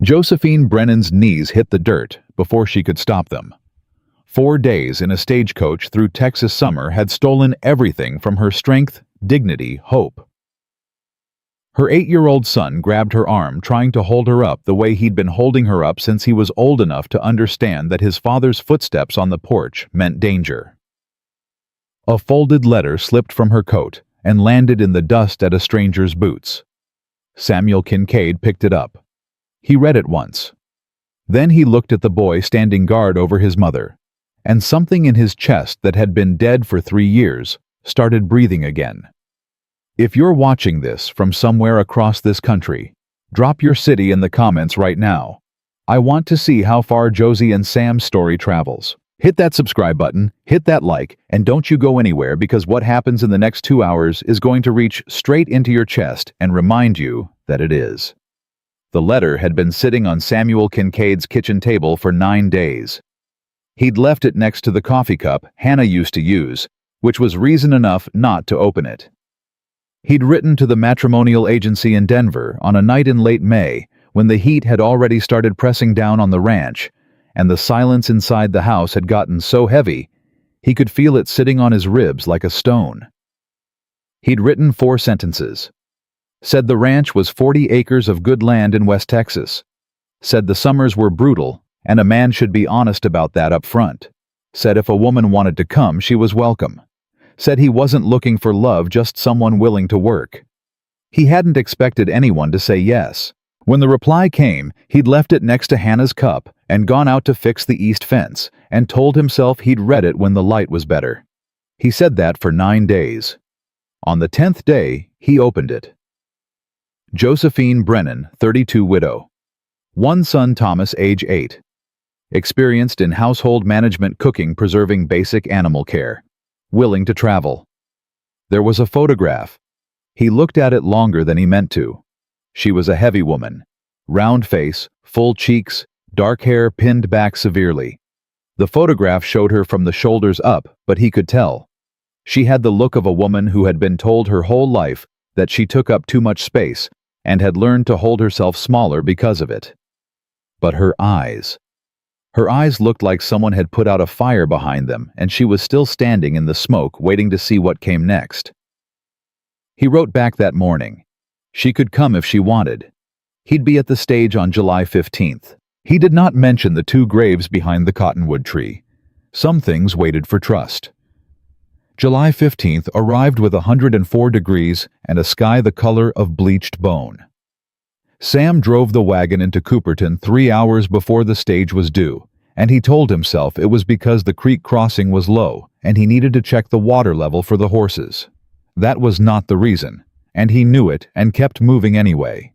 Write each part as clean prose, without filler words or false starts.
Josephine Brennan's knees hit the dirt before she could stop them. 4 days in a stagecoach through Texas summer had stolen everything from her strength, dignity, hope. Her 8-year-old son grabbed her arm, trying to hold her up the way he'd been holding her up since he was old enough to understand that his father's footsteps on the porch meant danger. A folded letter slipped from her coat and landed in the dust at a stranger's boots. Samuel Kincaid picked it up. He read it once. Then he looked at the boy standing guard over his mother, and something in his chest that had been dead for 3 years started breathing again. If you're watching this from somewhere across this country, drop your city in the comments right now. I want to see how far Josie and Sam's story travels. Hit that subscribe button, hit that like, and don't you go anywhere, because what happens in the next 2 hours is going to reach straight into your chest and remind you that it is. The letter had been sitting on Samuel Kincaid's kitchen table for 9 days. He'd left it next to the coffee cup Hannah used to use, which was reason enough not to open it. He'd written to the matrimonial agency in Denver on a night in late May when the heat had already started pressing down on the ranch, and the silence inside the house had gotten so heavy he could feel it sitting on his ribs like a stone. He'd written 4 sentences. Said the ranch was 40 acres of good land in West Texas. Said the summers were brutal, and a man should be honest about that up front. Said if a woman wanted to come, she was welcome. Said he wasn't looking for love, just someone willing to work. He hadn't expected anyone to say yes. When the reply came, he'd left it next to Hannah's cup and gone out to fix the east fence, and told himself he'd read it when the light was better. He said that for 9 days. On the 10th day, he opened it. Josephine Brennan, 32, widow. 1 son, Thomas, age 8. Experienced in household management, cooking, preserving, basic animal care. Willing to travel. There was a photograph. He looked at it longer than he meant to. She was a heavy woman. Round face, full cheeks, dark hair pinned back severely. The photograph showed her from the shoulders up, but he could tell. She had the look of a woman who had been told her whole life that she took up too much space and had learned to hold herself smaller because of it. But her eyes looked like someone had put out a fire behind them, and she was still standing in the smoke, waiting to see what came next. He wrote back that morning. She could come if she wanted. He'd be at the stage on July 15th. He did not mention the 2 graves behind the cottonwood tree. Some things waited for trust. July 15th arrived with 104 degrees and a sky the color of bleached bone. Sam drove the wagon into Cooperton 3 hours before the stage was due, and he told himself it was because the creek crossing was low and he needed to check the water level for the horses. That was not the reason, and he knew it and kept moving anyway.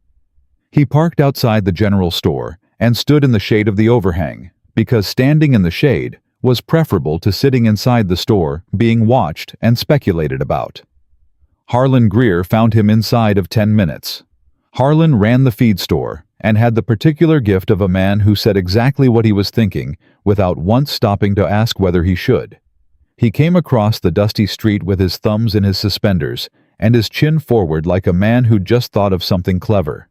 He parked outside the general store and stood in the shade of the overhang, because standing in the shade was preferable to sitting inside the store, being watched and speculated about. Harlan Greer found him inside of 10 minutes. Harlan ran the feed store and had the particular gift of a man who said exactly what he was thinking without once stopping to ask whether he should. He came across the dusty street with his thumbs in his suspenders and his chin forward like a man who'd just thought of something clever.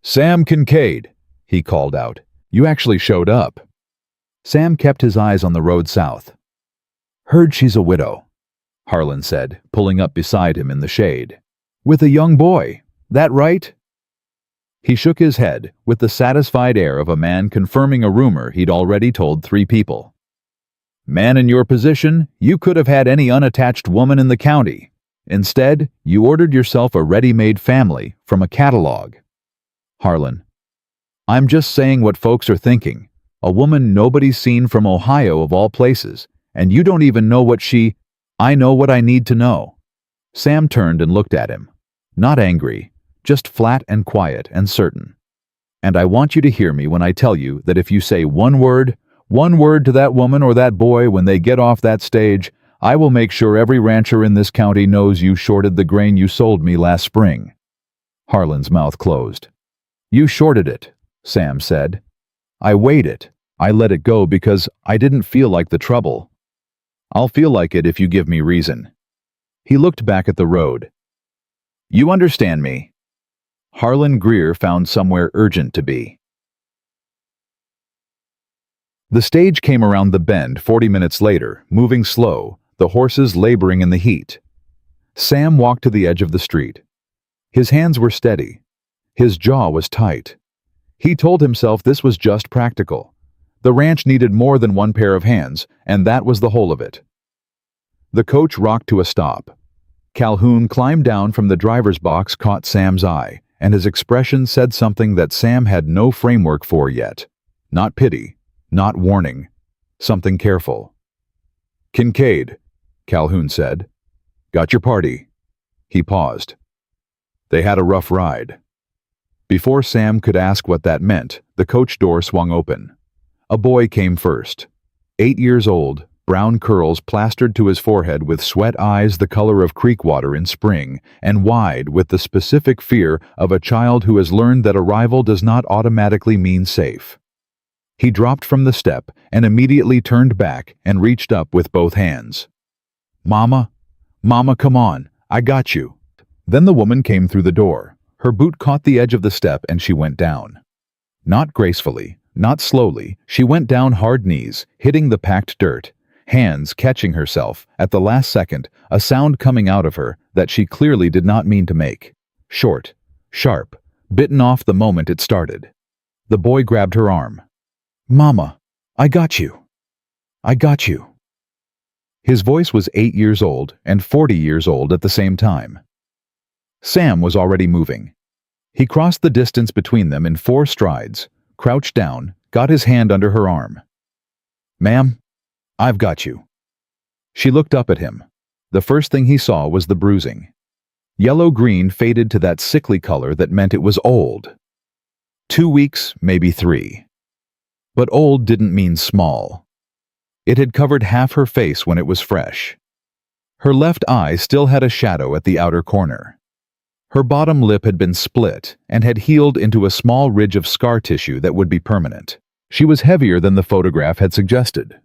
"Sam Kincaid," he called out. "You actually showed up." Sam kept his eyes on the road south. "Heard she's a widow," Harlan said, pulling up beside him in the shade. "With a young boy. That right?" He shook his head with the satisfied air of a man confirming a rumor he'd already told 3 people. "Man in your position, you could have had any unattached woman in the county. Instead, you ordered yourself a ready-made family from a catalog." Harlan: "I'm just saying what folks are thinking. A woman nobody's seen from Ohio of all places, and you don't even know what she—" "I know what I need to know." Sam turned and looked at him. Not angry, just flat and quiet and certain. "And I want you to hear me when I tell you that if you say one word to that woman or that boy when they get off that stage, I will make sure every rancher in this county knows you shorted the grain you sold me last spring." Harlan's mouth closed. "You shorted it," Sam said. "I weighed it. I let it go because I didn't feel like the trouble. I'll feel like it if you give me reason." He looked back at the road. "You understand me?" Harlan Greer found somewhere urgent to be. The stage came around the bend 40 minutes later, moving slow, the horses laboring in the heat. Sam walked to the edge of the street. His hands were steady. His jaw was tight. He told himself this was just practical. The ranch needed more than one pair of hands, and that was the whole of it. The coach rocked to a stop. Calhoun climbed down from the driver's box, caught Sam's eye, and his expression said something that Sam had no framework for yet. Not pity, not warning, something careful. "Kincaid," Calhoun said. "Got your party?" He paused. They had a rough ride. Before Sam could ask what that meant, the coach door swung open. A boy came first. 8 years old, brown curls plastered to his forehead with sweat eyes the color of creek water in spring, and wide with the specific fear of a child who has learned that arrival does not automatically mean safe. He dropped from the step and immediately turned back and reached up with both hands. "Mama, Mama, come on, I got you." Then the woman came through the door. Her boot caught the edge of the step and she went down. Not gracefully, not slowly, she went down hard knees, hitting the packed dirt, hands catching herself, at the last second, a sound coming out of her that she clearly did not mean to make. Short, sharp, bitten off the moment it started. The boy grabbed her arm. "Mama, I got you. I got you." His voice was 8 years old and 40 years old at the same time. Sam was already moving. He crossed the distance between them in 4 strides, crouched down, got his hand under her arm. "Ma'am, I've got you." She looked up at him. The first thing he saw was the bruising. Yellow-green faded to that sickly color that meant it was old. 2 weeks, maybe 3. But old didn't mean small. It had covered half her face when it was fresh. Her left eye still had a shadow at the outer corner. Her bottom lip had been split and had healed into a small ridge of scar tissue that would be permanent. She was heavier than the photograph had suggested.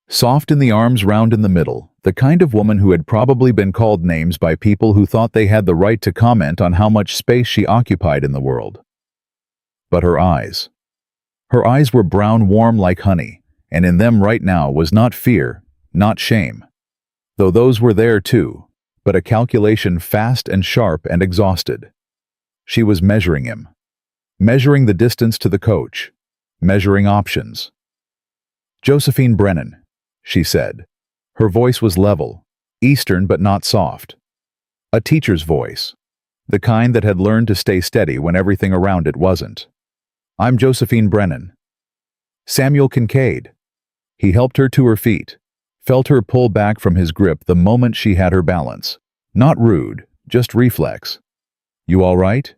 Soft in the arms, round in the middle, the kind of woman who had probably been called names by people who thought they had the right to comment on how much space she occupied in the world. But her eyes. Her eyes were brown, warm like honey, and in them right now was not fear, not shame. Though those were there too, but a calculation fast and sharp and exhausted. She was measuring him. Measuring the distance to the coach. Measuring options. "Josephine Brennan," she said. Her voice was level, Eastern but not soft. A teacher's voice. The kind that had learned to stay steady when everything around it wasn't. "I'm Josephine Brennan." "Samuel Kincaid." He helped her to her feet, felt her pull back from his grip the moment she had her balance. Not rude, just reflex. "You all right?"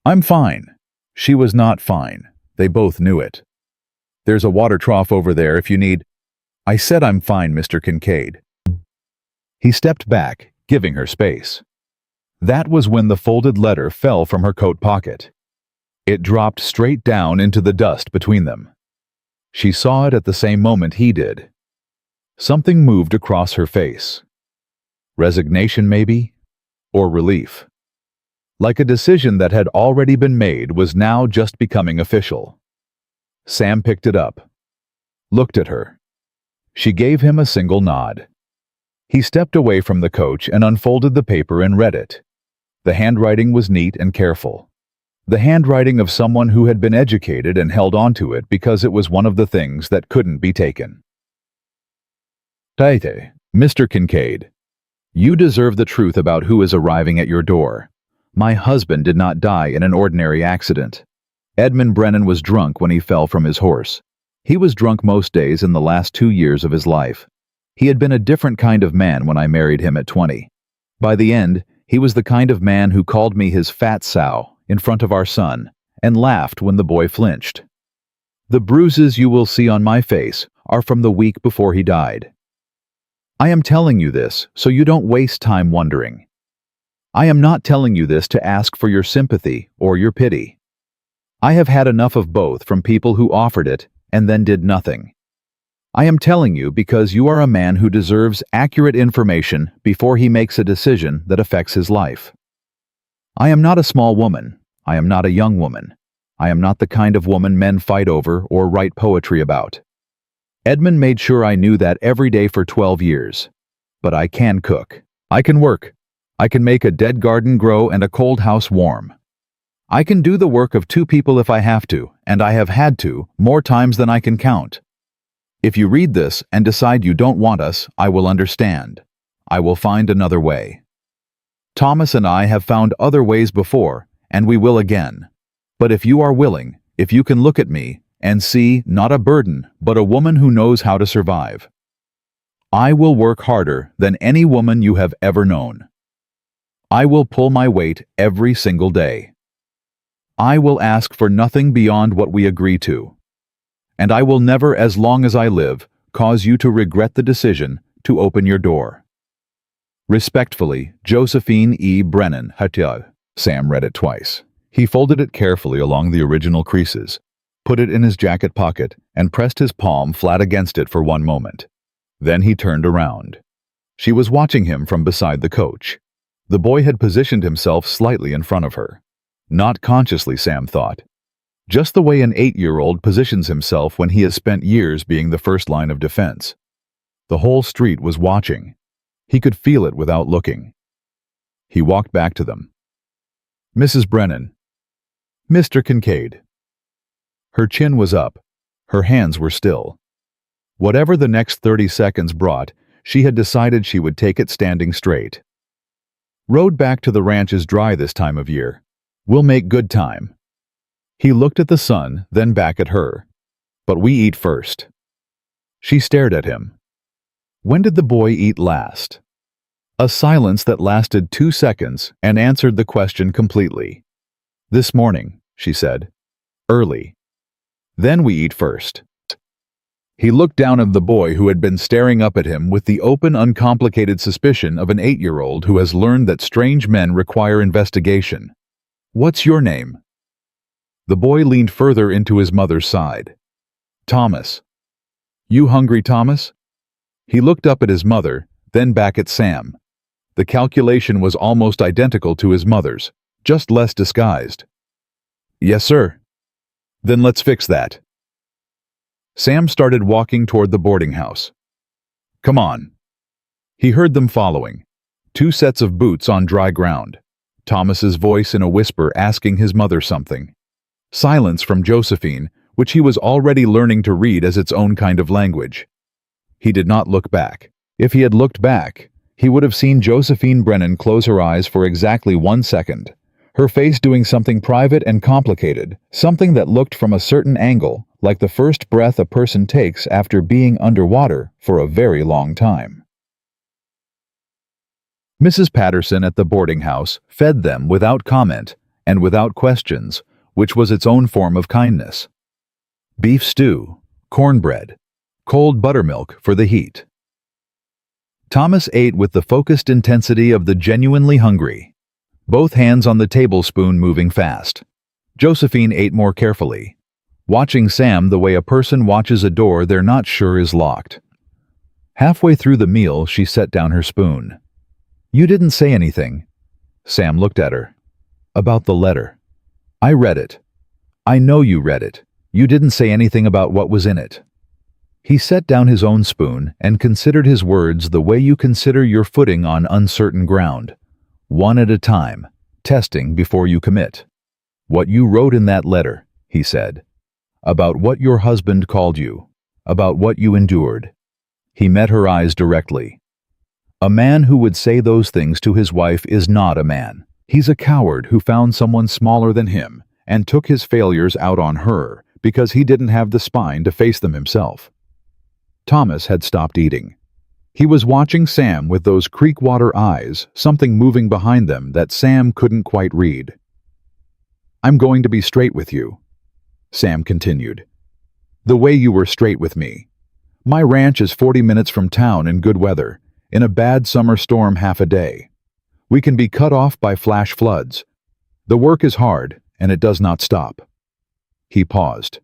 "I'm fine." She was not fine. They both knew it. "There's a water trough over there if you need—" "I said I'm fine, Mr. Kincaid." He stepped back, giving her space. That was when the folded letter fell from her coat pocket. It dropped straight down into the dust between them. She saw it at the same moment he did. Something moved across her face. Resignation, maybe? Or relief? Like a decision that had already been made was now just becoming official. Sam picked it up. Looked at her. She gave him a single nod. He stepped away from the coach and unfolded the paper and read it. The handwriting was neat and careful. The handwriting of someone who had been educated and held onto it because it was one of the things that couldn't be taken. "Taite, Mr. Kincaid, you deserve the truth about who is arriving at your door. My husband did not die in an ordinary accident. Edmund Brennan was drunk when he fell from his horse. He was drunk most days in the last 2 years of his life. He had been a different kind of man when I married him at 20. By the end, he was the kind of man who called me his fat sow in front of our son, and laughed when the boy flinched. The bruises you will see on my face are from the week before he died. I am telling you this so you don't waste time wondering. I am not telling you this to ask for your sympathy or your pity. I have had enough of both from people who offered it and then did nothing. I am telling you because you are a man who deserves accurate information before he makes a decision that affects his life. I am not a small woman. I am not a young woman. I am not the kind of woman men fight over or write poetry about. Edmund made sure I knew that every day for 12 years. But I can cook. I can work. I can make a dead garden grow and a cold house warm. I can do the work of 2 people if I have to, and I have had to, more times than I can count. If you read this and decide you don't want us, I will understand. I will find another way. Thomas and I have found other ways before, and we will again. But if you are willing, if you can look at me and see not a burden, but a woman who knows how to survive, I will work harder than any woman you have ever known. I will pull my weight every single day. I will ask for nothing beyond what we agree to. And I will never, as long as I live, cause you to regret the decision to open your door. Respectfully, Josephine E. Brennan, Hatyag. Sam read it twice. He folded it carefully along the original creases, put it in his jacket pocket, and pressed his palm flat against it for one moment. Then he turned around. She was watching him from beside the coach. The boy had positioned himself slightly in front of her. Not consciously, Sam thought. Just the way an 8-year-old positions himself when he has spent years being the first line of defense. The whole street was watching. He could feel it without looking. He walked back to them. Mrs. Brennan. Mr. Kincaid. Her chin was up. Her hands were still. Whatever the next 30 seconds brought, she had decided she would take it standing straight. Road back to the ranch is dry this time of year. We'll make good time. He looked at the sun, then back at her. But we eat first. She stared at him. When did the boy eat last? A silence that lasted 2 seconds and answered the question completely. This morning, she said. Early. Then we eat first. He looked down at the boy who had been staring up at him with the open, uncomplicated suspicion of an 8-year-old who has learned that strange men require investigation. What's your name? The boy leaned further into his mother's side. Thomas. You hungry, Thomas? He looked up at his mother, then back at Sam. The calculation was almost identical to his mother's, just less disguised. Yes, sir. Then let's fix that. Sam started walking toward the boarding house. Come on. He heard them following. 2 sets of boots on dry ground. Thomas's voice in a whisper asking his mother something. Silence from Josephine, which he was already learning to read as its own kind of language. He did not look back. If he had looked back, he would have seen Josephine Brennan close her eyes for exactly 1 second, her face doing something private and complicated, something that looked from a certain angle, like the first breath a person takes after being underwater for a very long time. Mrs. Patterson at the boarding house fed them without comment and without questions, which was its own form of kindness. Beef stew, cornbread, cold buttermilk for the heat. Thomas ate with the focused intensity of the genuinely hungry, both hands on the tablespoon moving fast. Josephine ate more carefully, watching Sam the way a person watches a door they're not sure is locked. Halfway through the meal, she set down her spoon. You didn't say anything. Sam looked at her. About the letter. I read it. I know you read it. You didn't say anything about what was in it. He set down his own spoon and considered his words the way you consider your footing on uncertain ground. One at a time, testing before you commit. What you wrote in that letter, he said. About what your husband called you. About what you endured. He met her eyes directly. A man who would say those things to his wife is not a man. He's a coward who found someone smaller than him and took his failures out on her because he didn't have the spine to face them himself. Thomas had stopped eating. He was watching Sam with those creekwater eyes, something moving behind them that Sam couldn't quite read. I'm going to be straight with you, Sam continued. The way you were straight with me. My ranch is 40 minutes from town in good weather, in a bad summer storm half a day. We can be cut off by flash floods. The work is hard, and it does not stop. He paused.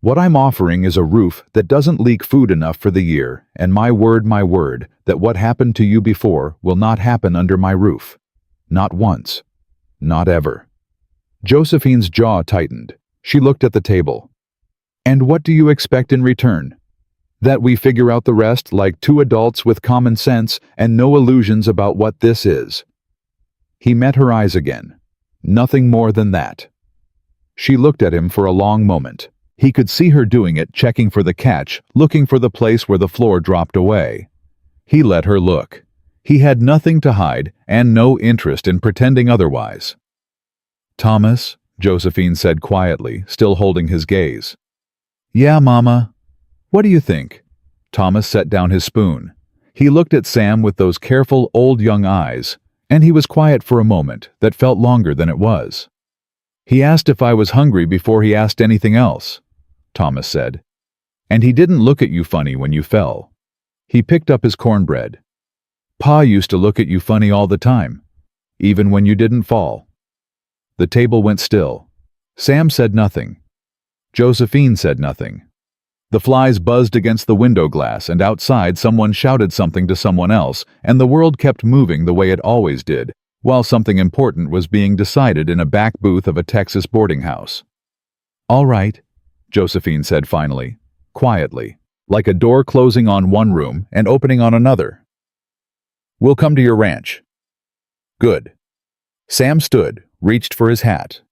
What I'm offering is a roof that doesn't leak food enough for the year, and my word, that what happened to you before will not happen under my roof. Not once. Not ever. Josephine's jaw tightened. She looked at the table. And what do you expect in return? That we figure out the rest like two adults with common sense and no illusions about what this is. He met her eyes again. Nothing more than that. She looked at him for a long moment. He could see her doing it, checking for the catch, looking for the place where the floor dropped away. He let her look. He had nothing to hide and no interest in pretending otherwise. "Thomas," Josephine said quietly, still holding his gaze. "Yeah, Mama. What do you think?" Thomas set down his spoon. He looked at Sam with those careful old young eyes, and he was quiet for a moment that felt longer than it was. "He asked if I was hungry before he asked anything else," Thomas said. "And he didn't look at you funny when you fell. He picked up his cornbread. Pa used to look at you funny all the time, even when you didn't fall." The table went still. Sam said nothing. Josephine said nothing. The flies buzzed against the window glass, and outside someone shouted something to someone else, and the world kept moving the way it always did, while something important was being decided in a back booth of a Texas boarding house. "All right," Josephine said finally, quietly, like a door closing on one room and opening on another. "We'll come to your ranch." "Good." Sam stood, reached for his hat.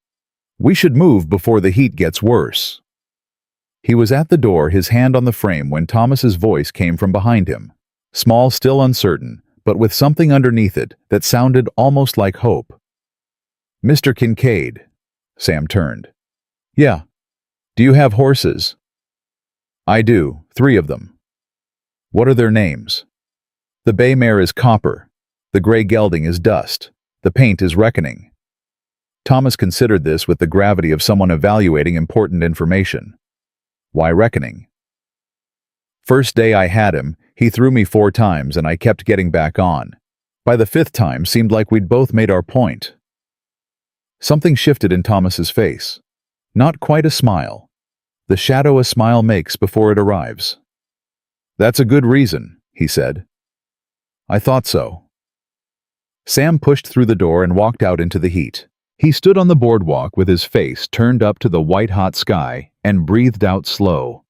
"We should move before the heat gets worse." He was at the door, his hand on the frame, when Thomas's voice came from behind him. Small, still uncertain, but with something underneath it that sounded almost like hope. "Mr. Kincaid." Sam turned. "Yeah. Do you have horses?" "I do, 3 of them." "What are their names?" "The bay mare is Copper. The gray gelding is Dust. The paint is Reckoning." Thomas considered this with the gravity of someone evaluating important information. "Why Reckoning?" "First day I had him, he threw me 4 times and I kept getting back on. By the 5th time seemed like we'd both made our point." Something shifted in Thomas's face. Not quite a smile. The shadow a smile makes before it arrives. "That's a good reason," he said. "I thought so." Sam pushed through the door and walked out into the heat. He stood on the boardwalk with his face turned up to the white-hot sky and breathed out slow.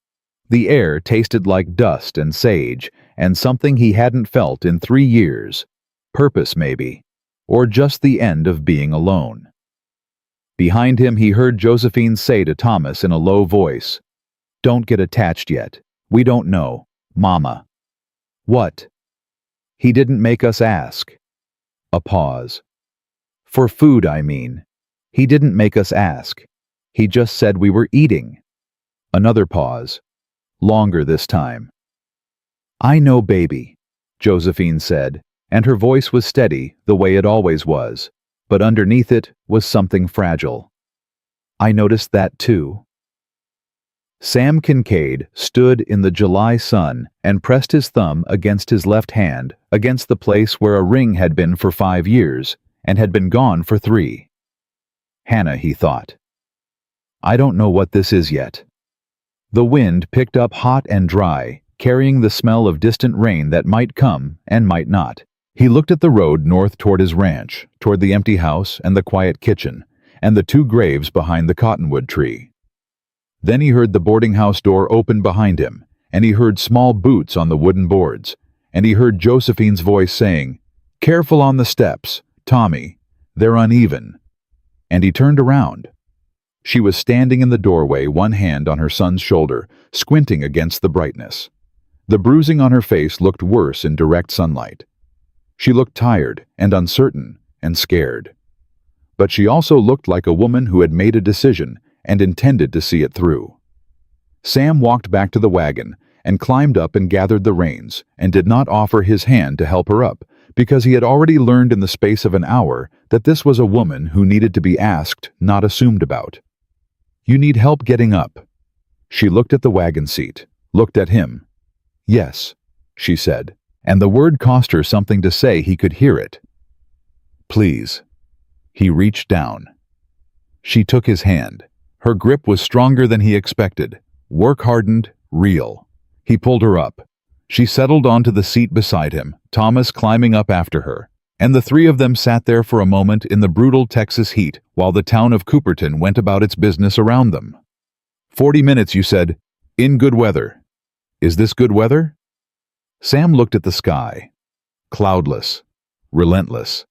The air tasted like dust and sage and something he hadn't felt in 3 years. Purpose, maybe. Or just the end of being alone. Behind him, he heard Josephine say to Thomas in a low voice, "Don't get attached yet. We don't know, Mama." "What?" "He didn't make us ask." A pause. "For food, I mean. He didn't make us ask. He just said we were eating." Another pause. Longer this time. "I know, baby," Josephine said, and her voice was steady, the way it always was, but underneath it was something fragile. "I noticed that too." Sam Kincaid stood in the July sun and pressed his thumb against his left hand, against the place where a ring had been for 5 years, and had been gone for 3. Hannah, he thought. "I don't know what this is yet." The wind picked up hot and dry, carrying the smell of distant rain that might come and might not. He looked at the road north toward his ranch, toward the empty house and the quiet kitchen, and the 2 graves behind the cottonwood tree. Then he heard the boarding house door open behind him, and he heard small boots on the wooden boards, and he heard Josephine's voice saying, "Careful on the steps, Tommy. They're uneven." And he turned around. She was standing in the doorway, one hand on her son's shoulder, squinting against the brightness. The bruising on her face looked worse in direct sunlight. She looked tired and uncertain and scared. But she also looked like a woman who had made a decision and intended to see it through. Sam walked back to the wagon and climbed up and gathered the reins and did not offer his hand to help her up, because he had already learned in the space of an hour that this was a woman who needed to be asked, not assumed about. "You need help getting up." She looked at the wagon seat, looked at him. "Yes," she said, and the word cost her something to say he could hear it. "Please." He reached down. She took his hand. Her grip was stronger than he expected, work-hardened, real. He pulled her up. She settled onto the seat beside him, Thomas climbing up after her, and the 3 of them sat there for a moment in the brutal Texas heat while the town of Cooperton went about its business around them. 40 minutes, you said. In good weather." Is this good weather? Sam looked at the sky. Cloudless. Relentless.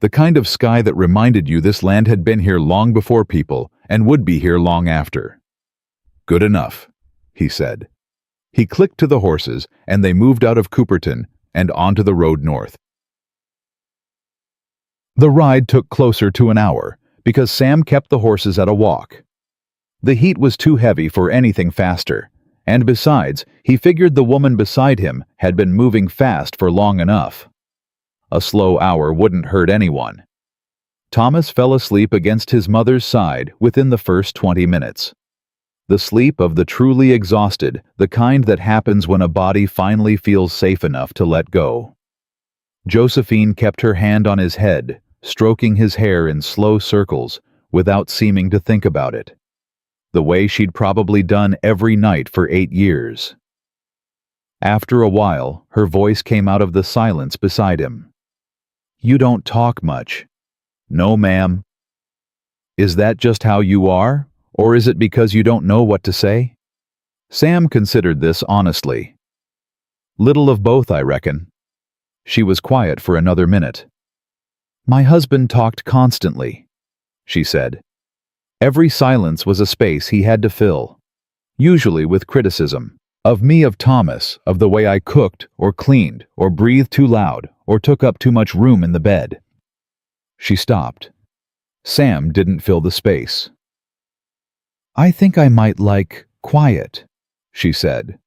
The kind of sky that reminded you this land had been here long before people and would be here long after. Good enough, he said. He clicked to the horses, and they moved out of Cooperton and onto the road north. The ride took closer to an hour because Sam kept the horses at a walk. The heat was too heavy for anything faster, and besides, he figured the woman beside him had been moving fast for long enough. A slow hour wouldn't hurt anyone. Thomas fell asleep against his mother's side within the first 20 minutes. The sleep of the truly exhausted, the kind that happens when a body finally feels safe enough to let go. Josephine kept her hand on his head, stroking his hair in slow circles without seeming to think about it. The way she'd probably done every night for 8 years. After a while, her voice came out of the silence beside him. You don't talk much. No, ma'am. Is that just how you are, or is it because you don't know what to say? Sam considered this honestly. Little of both, I reckon. She was quiet for another minute. My husband talked constantly, she said. Every silence was a space he had to fill, usually with criticism. Of me, of Thomas, of the way I cooked, or cleaned, or breathed too loud, or took up too much room in the bed. She stopped. Sam didn't fill the space. I think I might like quiet, she said.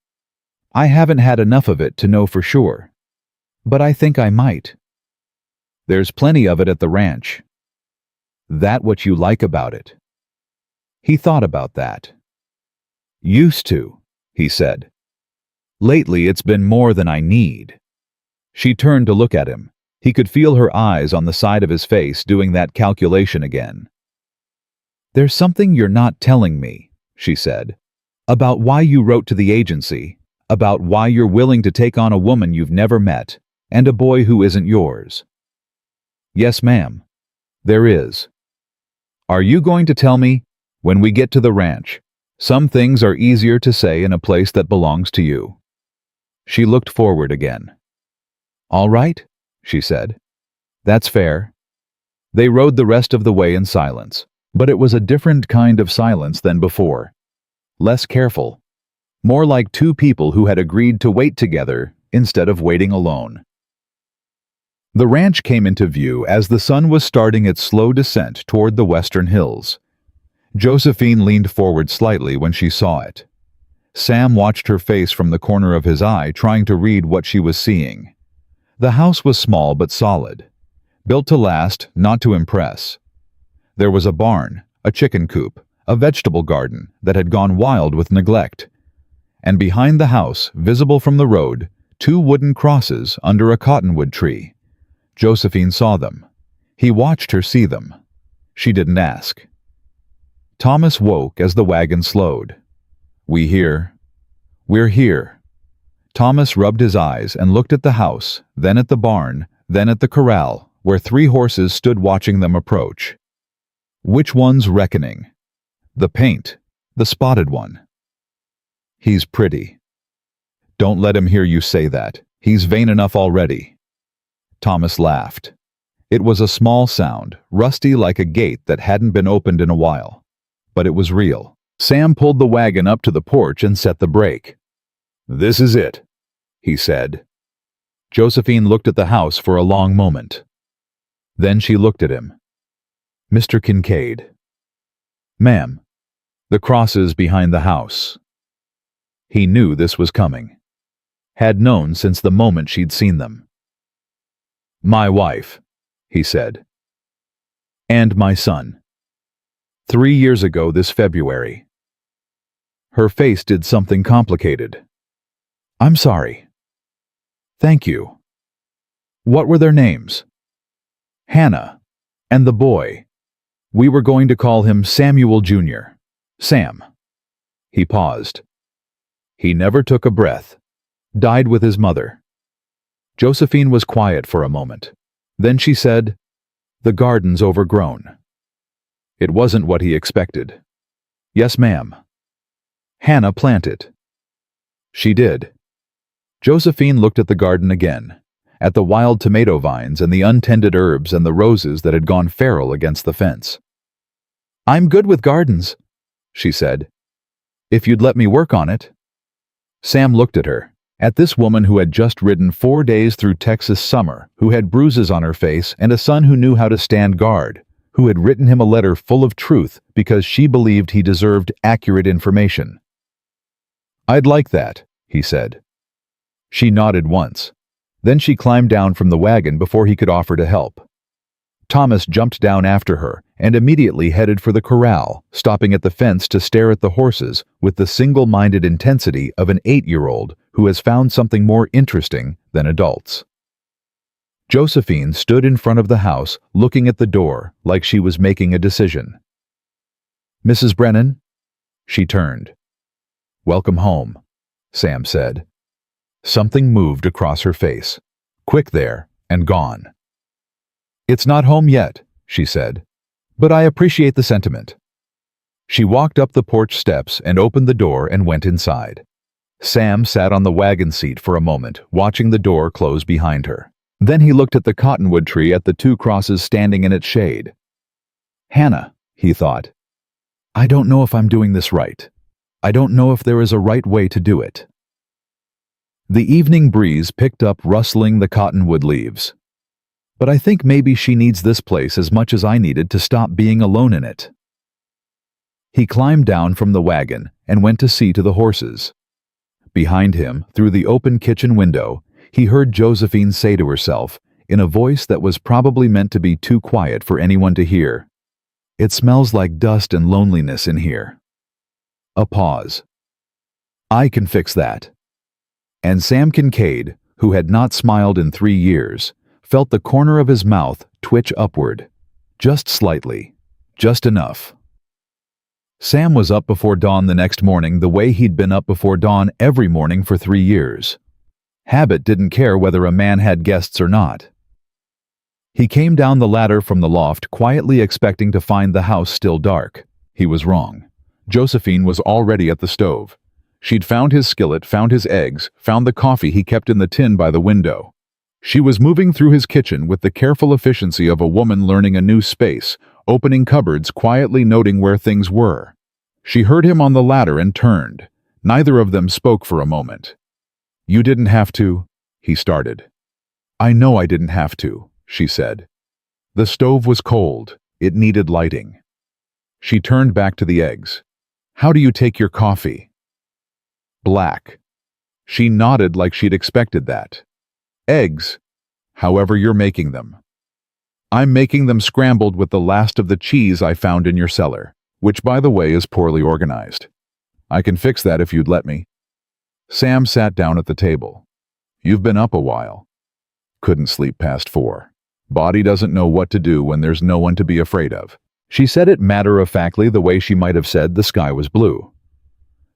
I haven't had enough of it to know for sure, but I think I might. There's plenty of it at the ranch. That what you like about it? He thought about that. Used to, he said. Lately it's been more than I need. She turned to look at him. He could feel her eyes on the side of his face doing that calculation again. There's something you're not telling me, she said, about why you wrote to the agency, about why you're willing to take on a woman you've never met, and a boy who isn't yours. Yes, ma'am. There is. Are you going to tell me, when we get to the ranch, some things are easier to say in a place that belongs to you? She looked forward again. All right, she said. That's fair. They rode the rest of the way in silence, but it was a different kind of silence than before. Less careful. More like two people who had agreed to wait together instead of waiting alone. The ranch came into view as the sun was starting its slow descent toward the western hills. Josephine leaned forward slightly when she saw it. Sam watched her face from the corner of his eye, trying to read what she was seeing. The house was small but solid, built to last, not to impress. There was a barn, a chicken coop, a vegetable garden that had gone wild with neglect. And behind the house, visible from the road, 2 wooden crosses under a cottonwood tree. Josephine saw them. He watched her see them. She didn't ask. Thomas woke as the wagon slowed. We here. We're here. Thomas rubbed his eyes and looked at the house, then at the barn, then at the corral, where 3 horses stood watching them approach. Which one's reckoning? The paint, the spotted one. He's pretty. Don't let him hear you say that. He's vain enough already. Thomas laughed. It was a small sound, rusty like a gate that hadn't been opened in a while. But it was real. Sam pulled the wagon up to the porch and set the brake. This is it, he said. Josephine looked at the house for a long moment. Then she looked at him. Mr. Kincaid. Ma'am. The crosses behind the house. He knew this was coming. Had known since the moment she'd seen them. My wife, he said. And my son. 3 years ago this February. Her face did something complicated. I'm sorry. Thank you. What were their names? Hannah. And the boy. We were going to call him Samuel Jr. Sam. He paused. He never took a breath. Died with his mother. Josephine was quiet for a moment. Then she said, The garden's overgrown. It wasn't what he expected. Yes, ma'am. Hannah planted. She did. Josephine looked at the garden again, at the wild tomato vines and the untended herbs and the roses that had gone feral against the fence. "I'm good with gardens," she said. "If you'd let me work on it." Sam looked at her, at this woman who had just ridden 4 days through Texas summer, who had bruises on her face and a son who knew how to stand guard, who had written him a letter full of truth because she believed he deserved accurate information. "I'd like that," he said. She nodded once. Then she climbed down from the wagon before he could offer to help. Thomas jumped down after her and immediately headed for the corral, stopping at the fence to stare at the horses with the single-minded intensity of an 8-year-old who has found something more interesting than adults. Josephine stood in front of the house looking at the door like she was making a decision. "Mrs. Brennan?" She turned. "Welcome home," Sam said. Something moved across her face, quick there and gone. "It's not home yet," she said, "but I appreciate the sentiment." She walked up the porch steps and opened the door and went inside. Sam sat on the wagon seat for a moment, watching the door close behind her. Then he looked at the cottonwood tree at the 2 crosses standing in its shade. "Hannah," he thought, "I don't know if I'm doing this right. I don't know if there is a right way to do it." The evening breeze picked up rustling the cottonwood leaves. "But I think maybe she needs this place as much as I needed to stop being alone in it." He climbed down from the wagon and went to see to the horses. Behind him, through the open kitchen window, he heard Josephine say to herself, in a voice that was probably meant to be too quiet for anyone to hear, "It smells like dust and loneliness in here." A pause. "I can fix that." And Sam Kincaid, who had not smiled in 3 years, felt the corner of his mouth twitch upward. Just slightly. Just enough. Sam was up before dawn the next morning the way he'd been up before dawn every morning for 3 years. Habit didn't care whether a man had guests or not. He came down the ladder from the loft quietly expecting to find the house still dark. He was wrong. Josephine was already at the stove. She'd found his skillet, found his eggs, found the coffee he kept in the tin by the window. She was moving through his kitchen with the careful efficiency of a woman learning a new space, opening cupboards, quietly noting where things were. She heard him on the ladder and turned. Neither of them spoke for a moment. "You didn't have to," he started. "I know I didn't have to," she said. The stove was cold. It needed lighting. She turned back to the eggs. "How do you take your coffee?" "Black." She nodded like she'd expected that. "Eggs, however you're making them." "I'm making them scrambled with the last of the cheese I found in your cellar, which by the way is poorly organized. I can fix that if you'd let me." Sam sat down at the table. "You've been up a while." "Couldn't sleep past 4. Body doesn't know what to do when there's no one to be afraid of." She said it matter-of-factly the way she might have said the sky was blue.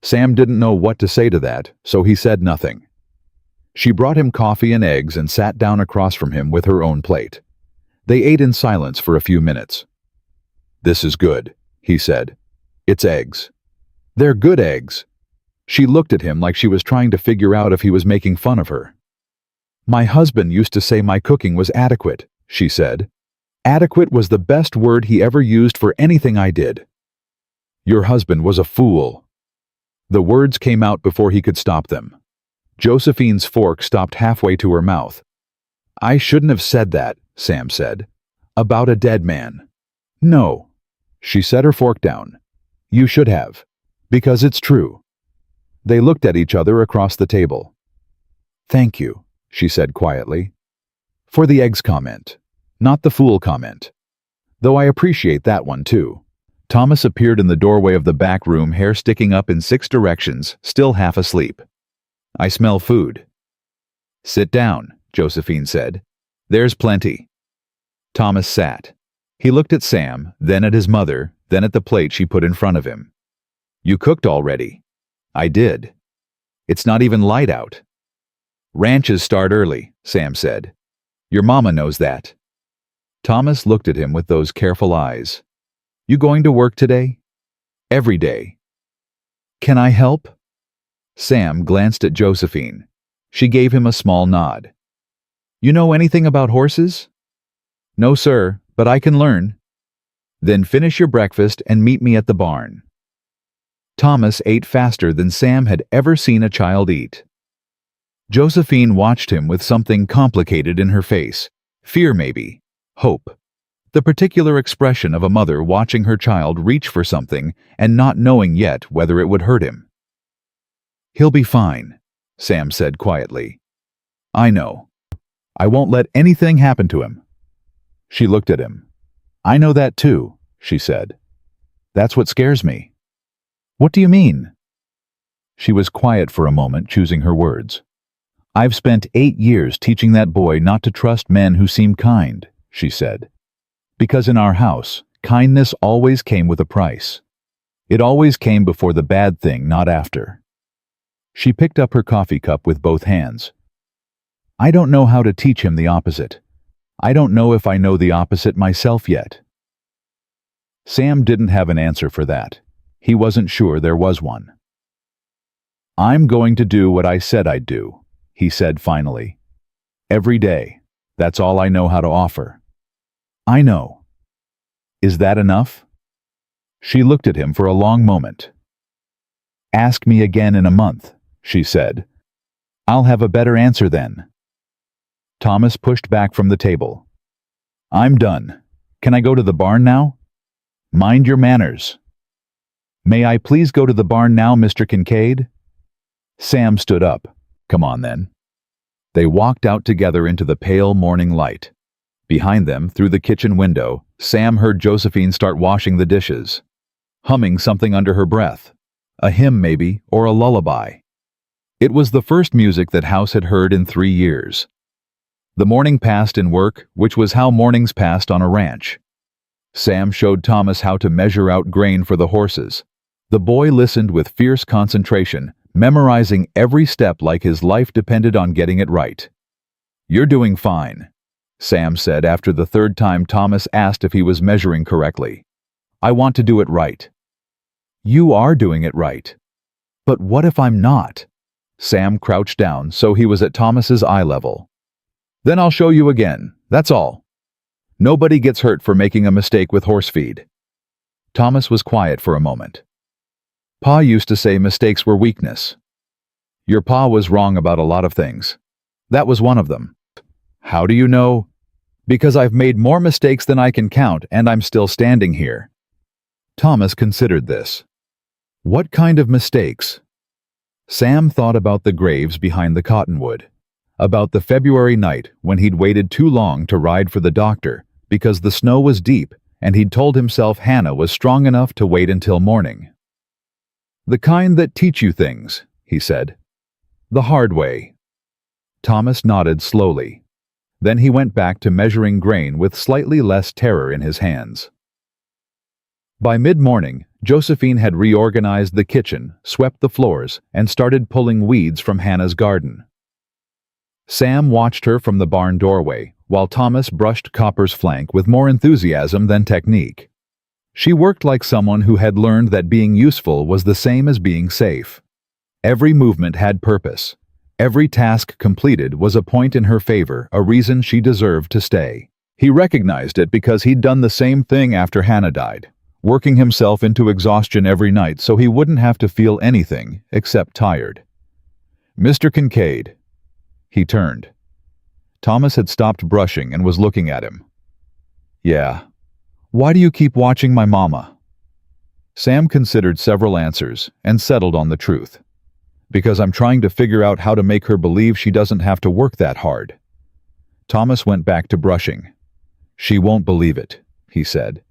Sam didn't know what to say to that, so he said nothing. She brought him coffee and eggs and sat down across from him with her own plate. They ate in silence for a few minutes. "This is good," he said. "It's eggs." "They're good eggs." She looked at him like she was trying to figure out if he was making fun of her. "My husband used to say my cooking was adequate," she said. "Adequate was the best word he ever used for anything I did." "Your husband was a fool." The words came out before he could stop them. Josephine's fork stopped halfway to her mouth. "I shouldn't have said that," Sam said. "About a dead man." "No." She set her fork down. "You should have. Because it's true." They looked at each other across the table. "Thank you," she said quietly. "For the eggs comment. Not the fool comment. Though I appreciate that one too." Thomas appeared in the doorway of the back room, hair sticking up in 6 directions, still half asleep. "I smell food." "Sit down," Josephine said. "There's plenty." Thomas sat. He looked at Sam, then at his mother, then at the plate she put in front of him. "You cooked already." "I did." "It's not even light out." "Ranches start early," Sam said. "Your mama knows that." Thomas looked at him with those careful eyes. "You going to work today?" "Every day." "Can I help?" Sam glanced at Josephine. She gave him a small nod. You know anything about horses? No, sir, but I can learn. Then finish your breakfast and meet me at the barn. Thomas ate faster than Sam had ever seen a child eat. Josephine watched him with something complicated in her face. Fear maybe. Hope. The particular expression of a mother watching her child reach for something and not knowing yet whether it would hurt him. He'll be fine, Sam said quietly. I know. I won't let anything happen to him. She looked at him. I know that too, she said. That's what scares me. What do you mean? She was quiet for a moment, choosing her words. I've spent 8 years teaching that boy not to trust men who seem kind, she said. Because in our house, kindness always came with a price. It always came before the bad thing, not after. She picked up her coffee cup with both hands. I don't know how to teach him the opposite. I don't know if I know the opposite myself yet. Sam didn't have an answer for that. He wasn't sure there was one. I'm going to do what I said I'd do, he said finally. Every day. That's all I know how to offer. I know. Is that enough? She looked at him for a long moment. Ask me again in a month, she said. I'll have a better answer then. Thomas pushed back from the table. I'm done. Can I go to the barn now? Mind your manners. May I please go to the barn now, Mr. Kincaid? Sam stood up. Come on then. They walked out together into the pale morning light. Behind them, through the kitchen window, Sam heard Josephine start washing the dishes, humming something under her breath. A hymn maybe, or a lullaby. It was the first music that House had heard in 3 years. The morning passed in work, which was how mornings passed on a ranch. Sam showed Thomas how to measure out grain for the horses. The boy listened with fierce concentration, memorizing every step like his life depended on getting it right. You're doing fine, Sam said after the third time Thomas asked if he was measuring correctly. I want to do it right. You are doing it right. But what if I'm not? Sam crouched down so he was at Thomas's eye level. Then I'll show you again, that's all. Nobody gets hurt for making a mistake with horse feed. Thomas was quiet for a moment. Pa used to say mistakes were weakness. Your pa was wrong about a lot of things. That was one of them. How do you know? Because I've made more mistakes than I can count and I'm still standing here. Thomas considered this. What kind of mistakes? Sam thought about the graves behind the cottonwood, about the February night when he'd waited too long to ride for the doctor because the snow was deep and he'd told himself Hannah was strong enough to wait until morning. The kind that teach you things, he said. The hard way. Thomas nodded slowly. Then he went back to measuring grain with slightly less terror in his hands. By mid-morning, Josephine had reorganized the kitchen, swept the floors, and started pulling weeds from Hannah's garden. Sam watched her from the barn doorway, while Thomas brushed Copper's flank with more enthusiasm than technique. She worked like someone who had learned that being useful was the same as being safe. Every movement had purpose. Every task completed was a point in her favor, a reason she deserved to stay. He recognized it because he'd done the same thing after Hannah died, working himself into exhaustion every night so he wouldn't have to feel anything except tired. Mr. Kincaid. He turned. Thomas had stopped brushing and was looking at him. Yeah. Why do you keep watching my mama? Sam considered several answers and settled on the truth. Because I'm trying to figure out how to make her believe she doesn't have to work that hard. Thomas went back to brushing. She won't believe it, he said.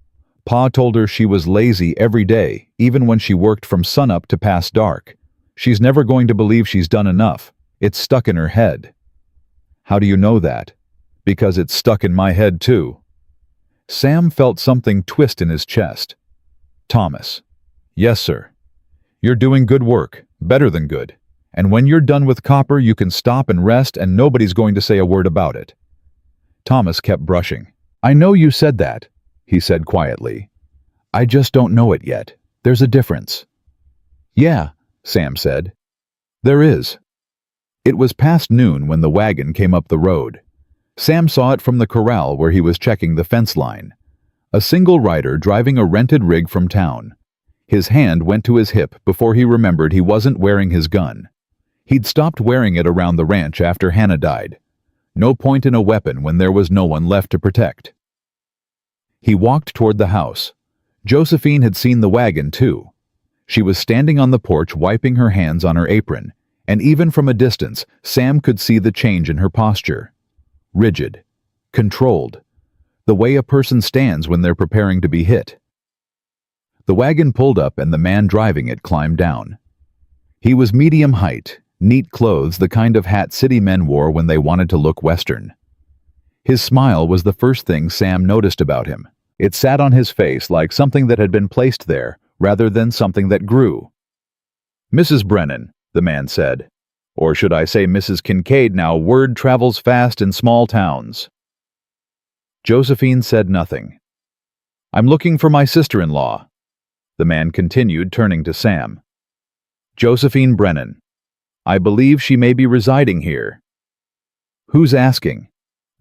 Pa told her she was lazy every day, even when she worked from sunup to past dark. She's never going to believe she's done enough. It's stuck in her head. How do you know that? Because it's stuck in my head too. Sam felt something twist in his chest. Thomas. Yes, sir. You're doing good work, better than good. And when you're done with Copper, you can stop and rest and nobody's going to say a word about it. Thomas kept brushing. I know you said that, he said quietly. I just don't know it yet. There's a difference. Yeah, Sam said. There is. It was past noon when the wagon came up the road. Sam saw it from the corral where he was checking the fence line. A single rider driving a rented rig from town. His hand went to his hip before he remembered he wasn't wearing his gun. He'd stopped wearing it around the ranch after Hannah died. No point in a weapon when there was no one left to protect. He walked toward the house. Josephine had seen the wagon too. She was standing on the porch wiping her hands on her apron, and even from a distance, Sam could see the change in her posture. Rigid. Controlled. The way a person stands when they're preparing to be hit. The wagon pulled up and the man driving it climbed down. He was medium height, neat clothes, the kind of hat city men wore when they wanted to look Western. His smile was the first thing Sam noticed about him. It sat on his face like something that had been placed there, rather than something that grew. "Mrs. Brennan," the man said. "Or should I say Mrs. Kincaid now, word travels fast in small towns." Josephine said nothing. "I'm looking for my sister-in-law," the man continued, turning to Sam. "Josephine Brennan. I believe she may be residing here." "Who's asking?"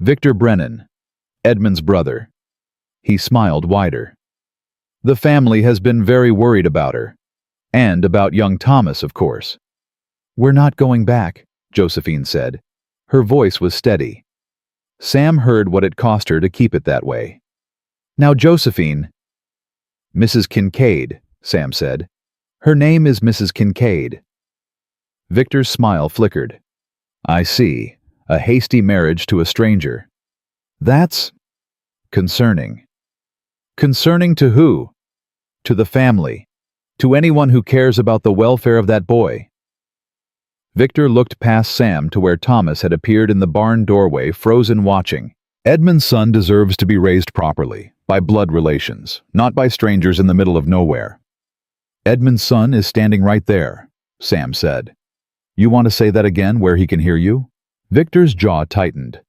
"Victor Brennan, Edmund's brother." He smiled wider. "The family has been very worried about her. And about young Thomas, of course." "We're not going back," Josephine said. Her voice was steady. Sam heard what it cost her to keep it that way. "Now, Josephine—" "Mrs. Kincaid," Sam said. "Her name is Mrs. Kincaid." Victor's smile flickered. "I see. A hasty marriage to a stranger. That's concerning." "Concerning to who?" "To the family. To anyone who cares about the welfare of that boy." Victor looked past Sam to where Thomas had appeared in the barn doorway, frozen watching. "Edmund's son deserves to be raised properly, by blood relations, not by strangers in the middle of nowhere." "Edmund's son is standing right there," Sam said. "You want to say that again where he can hear you?" Victor's jaw tightened.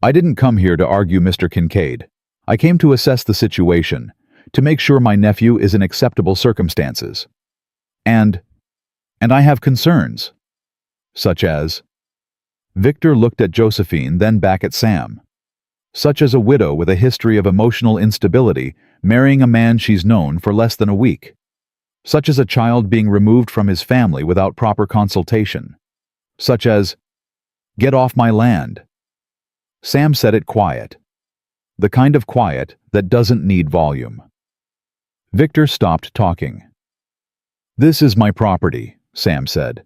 "I didn't come here to argue, Mr. Kincaid. I came to assess the situation, to make sure my nephew is in acceptable circumstances. And I have concerns." "Such as?" Victor looked at Josephine, then back at Sam. "Such as a widow with a history of emotional instability marrying a man she's known for less than a week. Such as a child being removed from his family without proper consultation. Such as, 'Get off my land.'" Sam said it quiet. The kind of quiet that doesn't need volume. Victor stopped talking. "This is my property," Sam said.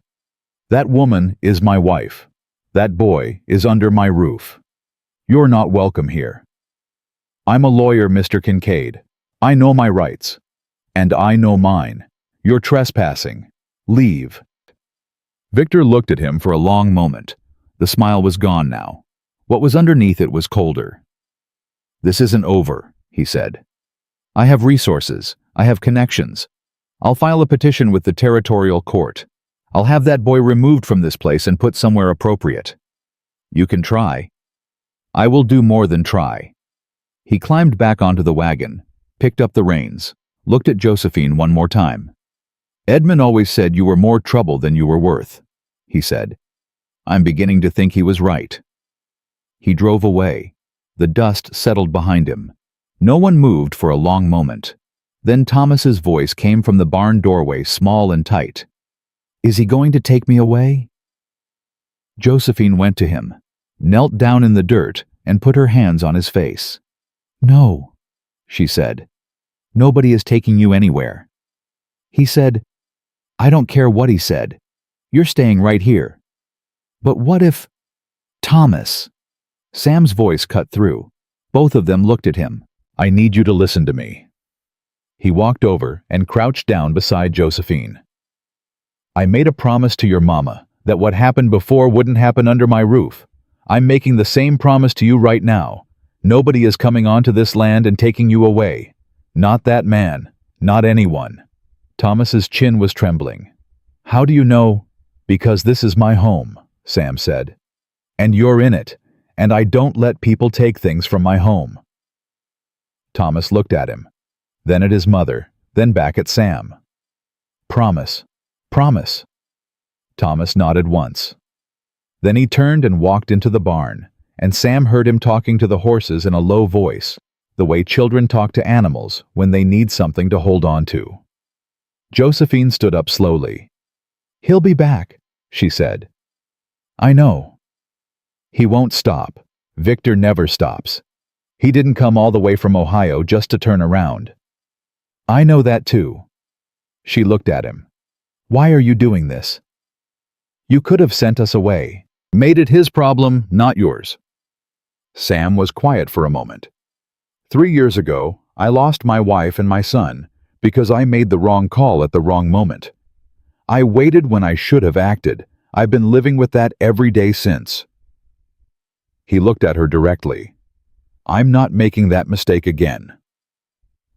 "That woman is my wife. That boy is under my roof. You're not welcome here. I'm a lawyer, Mr. Kincaid. I know my rights. And I know mine. You're trespassing. Leave." Victor looked at him for a long moment. The smile was gone now. What was underneath it was colder. "This isn't over," he said. "I have resources. I have connections. I'll file a petition with the territorial court. I'll have that boy removed from this place and put somewhere appropriate. You can try." "I will do more than try." He climbed back onto the wagon, picked up the reins, looked at Josephine one more time. "Edmund always said you were more trouble than you were worth," he said. "I'm beginning to think he was right." He drove away. The dust settled behind him. No one moved for a long moment. Then Thomas's voice came from the barn doorway, small and tight. "Is he going to take me away?" Josephine went to him, knelt down in the dirt, and put her hands on his face. "No," she said. "Nobody is taking you anywhere." He said, "I don't care what he said. You're staying right here." "But what if—" "Thomas." Sam's voice cut through. Both of them looked at him. "I need you to listen to me." He walked over and crouched down beside Josephine. "I made a promise to your mama that what happened before wouldn't happen under my roof. I'm making the same promise to you right now. Nobody is coming onto this land and taking you away. Not that man. Not anyone." Thomas's chin was trembling. "How do you know?" "Because this is my home," Sam said. "And you're in it. And I don't let people take things from my home." Thomas looked at him, then at his mother, then back at Sam. "Promise. Promise." Thomas nodded once. Then he turned and walked into the barn, and Sam heard him talking to the horses in a low voice, the way children talk to animals when they need something to hold on to. Josephine stood up slowly. "He'll be back," she said. "I know." "He won't stop. Victor never stops. He didn't come all the way from Ohio just to turn around." "I know that too." She looked at him. "Why are you doing this? You could have sent us away. Made it his problem, not yours." Sam was quiet for a moment. 3 years ago, I lost my wife and my son because I made the wrong call at the wrong moment. I waited when I should have acted. I've been living with that every day since." He looked at her directly. "I'm not making that mistake again."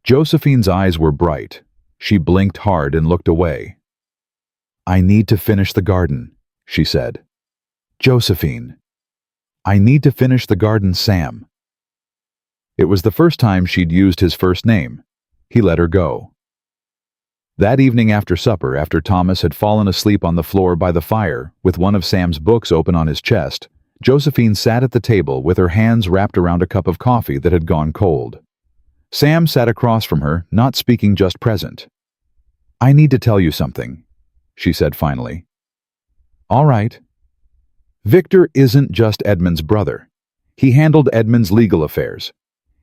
Josephine's eyes were bright. She blinked hard and looked away. "I need to finish the garden," she said. "Josephine." "I need to finish the garden, Sam." It was the first time she'd used his first name. He let her go. That evening after supper, after Thomas had fallen asleep on the floor by the fire with one of Sam's books open on his chest, Josephine sat at the table with her hands wrapped around a cup of coffee that had gone cold. Sam sat across from her, not speaking, just present. "I need to tell you something," she said finally. "All right." "Victor isn't just Edmund's brother. He handled Edmund's legal affairs.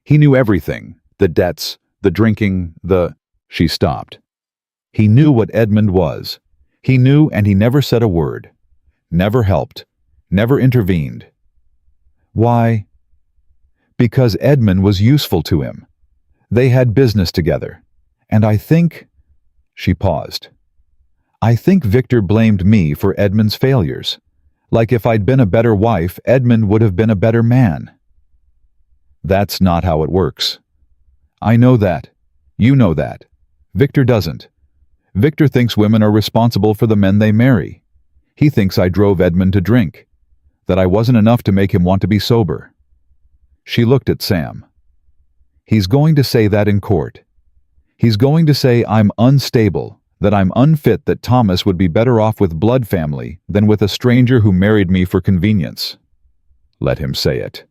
He knew everything, the debts, the drinking, She stopped. He knew what Edmund was. He knew, and he never said a word. Never helped. Never intervened. Why? Because Edmund was useful to him. They had business together. And I think... She paused. "I think Victor blamed me for Edmund's failures. Like if I'd been a better wife, Edmund would have been a better man." "That's not how it works." "I know that. You know that. Victor doesn't. Victor thinks women are responsible for the men they marry. He thinks I drove Edmund to drink, that I wasn't enough to make him want to be sober." She looked at Sam. "He's going to say that in court. He's going to say I'm unstable, that I'm unfit, that Thomas would be better off with blood family than with a stranger who married me for convenience." "Let him say it.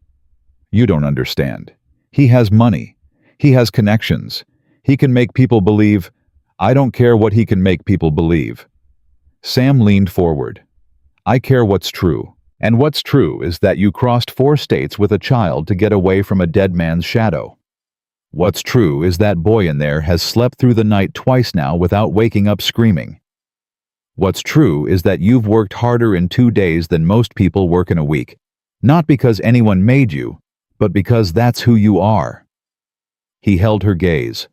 You don't understand. He has money. He has connections. He can make people believe. I don't care what he can make people believe." Sam leaned forward. "I care what's true. And what's true is that you crossed 4 states with a child to get away from a dead man's shadow. What's true is that boy in there has slept through the night twice now without waking up screaming. What's true is that you've worked harder in 2 days than most people work in a week, not because anyone made you, but because that's who you are." He held her gaze.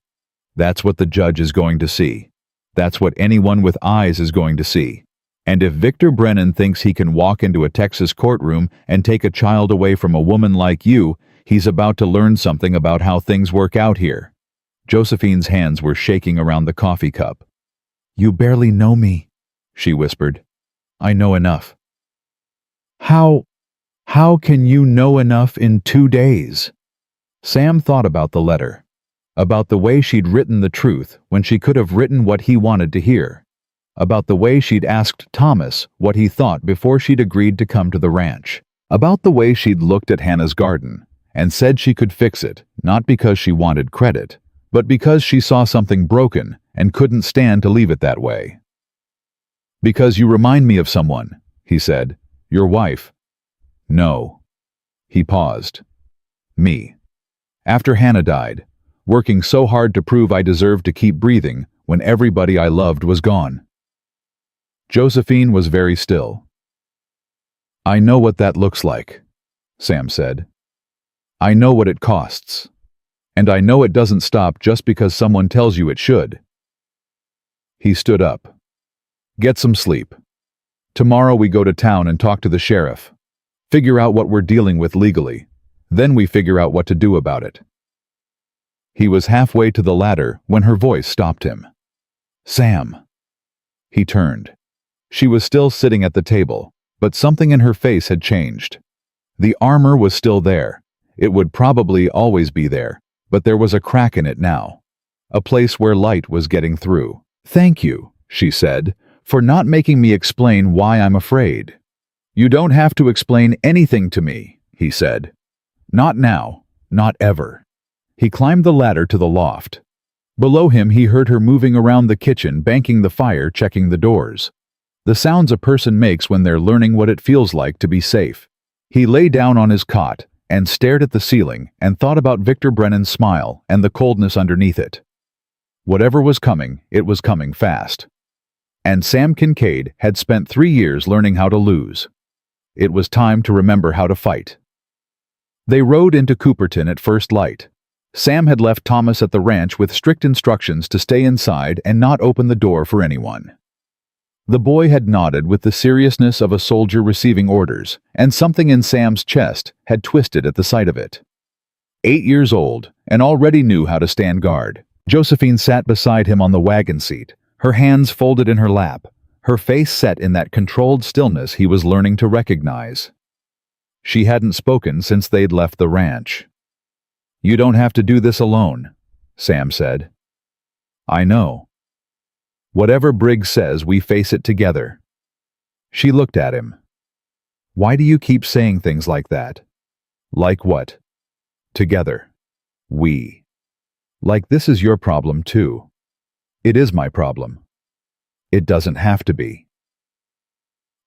"That's what the judge is going to see. That's what anyone with eyes is going to see. And if Victor Brennan thinks he can walk into a Texas courtroom and take a child away from a woman like you, he's about to learn something about how things work out here." Josephine's hands were shaking around the coffee cup. "You barely know me," she whispered. "I know enough." How can you know enough in 2 days? Sam thought about the letter, about the way she'd written the truth when she could have written what he wanted to hear, about the way she'd asked Thomas what he thought before she'd agreed to come to the ranch, about the way she'd looked at Hannah's garden and said she could fix it, not because she wanted credit, but because she saw something broken and couldn't stand to leave it that way. "Because you remind me of someone," he said. "Your wife." "No." He paused. "Me. After Hannah died, working so hard to prove I deserved to keep breathing when everybody I loved was gone." Josephine was very still. "I know what that looks like," Sam said. "I know what it costs. And I know it doesn't stop just because someone tells you it should." He stood up. "Get some sleep. Tomorrow we go to town and talk to the sheriff. Figure out what we're dealing with legally. Then we figure out what to do about it." He was halfway to the ladder when her voice stopped him. "Sam." He turned. She was still sitting at the table, but something in her face had changed. The armor was still there. It would probably always be there, but there was a crack in it now. A place where light was getting through. "Thank you," she said, For not making me explain why I'm afraid. You don't have to explain anything to me, he said. Not now, not ever. He climbed the ladder to the loft. Below him he heard her moving around the kitchen, banking the fire, checking the doors. The sounds a person makes when they're learning what it feels like to be safe. He lay down on his cot and stared at the ceiling and thought about Victor Brennan's smile and the coldness underneath it. Whatever was coming, it was coming fast. And Sam Kincaid had spent 3 years learning how to lose. It was time to remember how to fight. They rode into Cooperton at first light. Sam had left Thomas at the ranch with strict instructions to stay inside and not open the door for anyone. The boy had nodded with the seriousness of a soldier receiving orders, and something in Sam's chest had twisted at the sight of it. 8 years old, and already knew how to stand guard. Josephine sat beside him on the wagon seat, her hands folded in her lap, her face set in that controlled stillness he was learning to recognize. She hadn't spoken since they'd left the ranch. "You don't have to do this alone," Sam said. "I know. Whatever Briggs says, we face it together." She looked at him. "Why do you keep saying things like that?" "Like what?" "Together. We. Like this is your problem too." "It is my problem." "It doesn't have to be."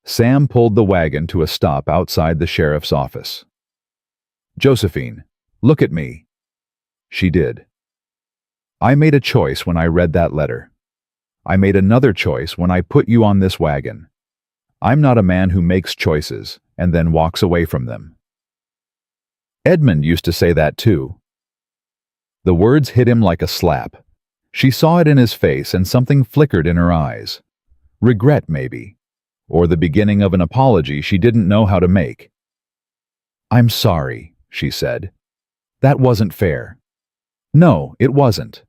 Sam pulled the wagon to a stop outside the sheriff's office. "Josephine, look at me." She did. "I made a choice when I read that letter. I made another choice when I put you on this wagon. I'm not a man who makes choices and then walks away from them." Edmund used to say that too. The words hit him like a slap. She saw it in his face and something flickered in her eyes. Regret, maybe. Or the beginning of an apology she didn't know how to make. "I'm sorry," she said. "That wasn't fair." "No, it wasn't.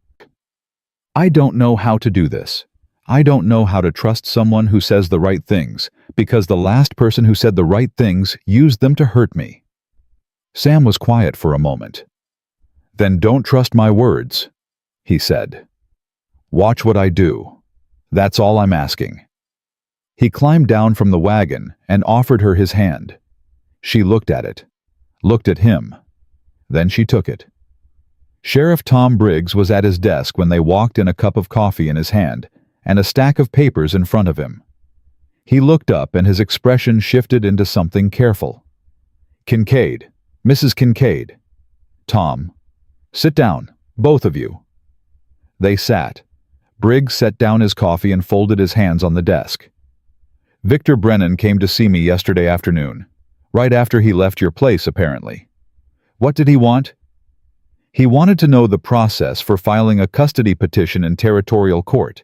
I don't know how to do this. I don't know how to trust someone who says the right things, because the last person who said the right things used them to hurt me." Sam was quiet for a moment. "Then don't trust my words," he said. "Watch what I do. That's all I'm asking." He climbed down from the wagon and offered her his hand. She looked at it, looked at him. Then she took it. Sheriff Tom Briggs was at his desk when they walked in, a cup of coffee in his hand and a stack of papers in front of him. He looked up and his expression shifted into something careful. "Kincaid, Mrs. Kincaid. Tom, sit down, both of you." They sat. Briggs set down his coffee and folded his hands on the desk. "Victor Brennan came to see me yesterday afternoon, right after he left your place, apparently. What did he want?" "He wanted to know the process for filing a custody petition in territorial court.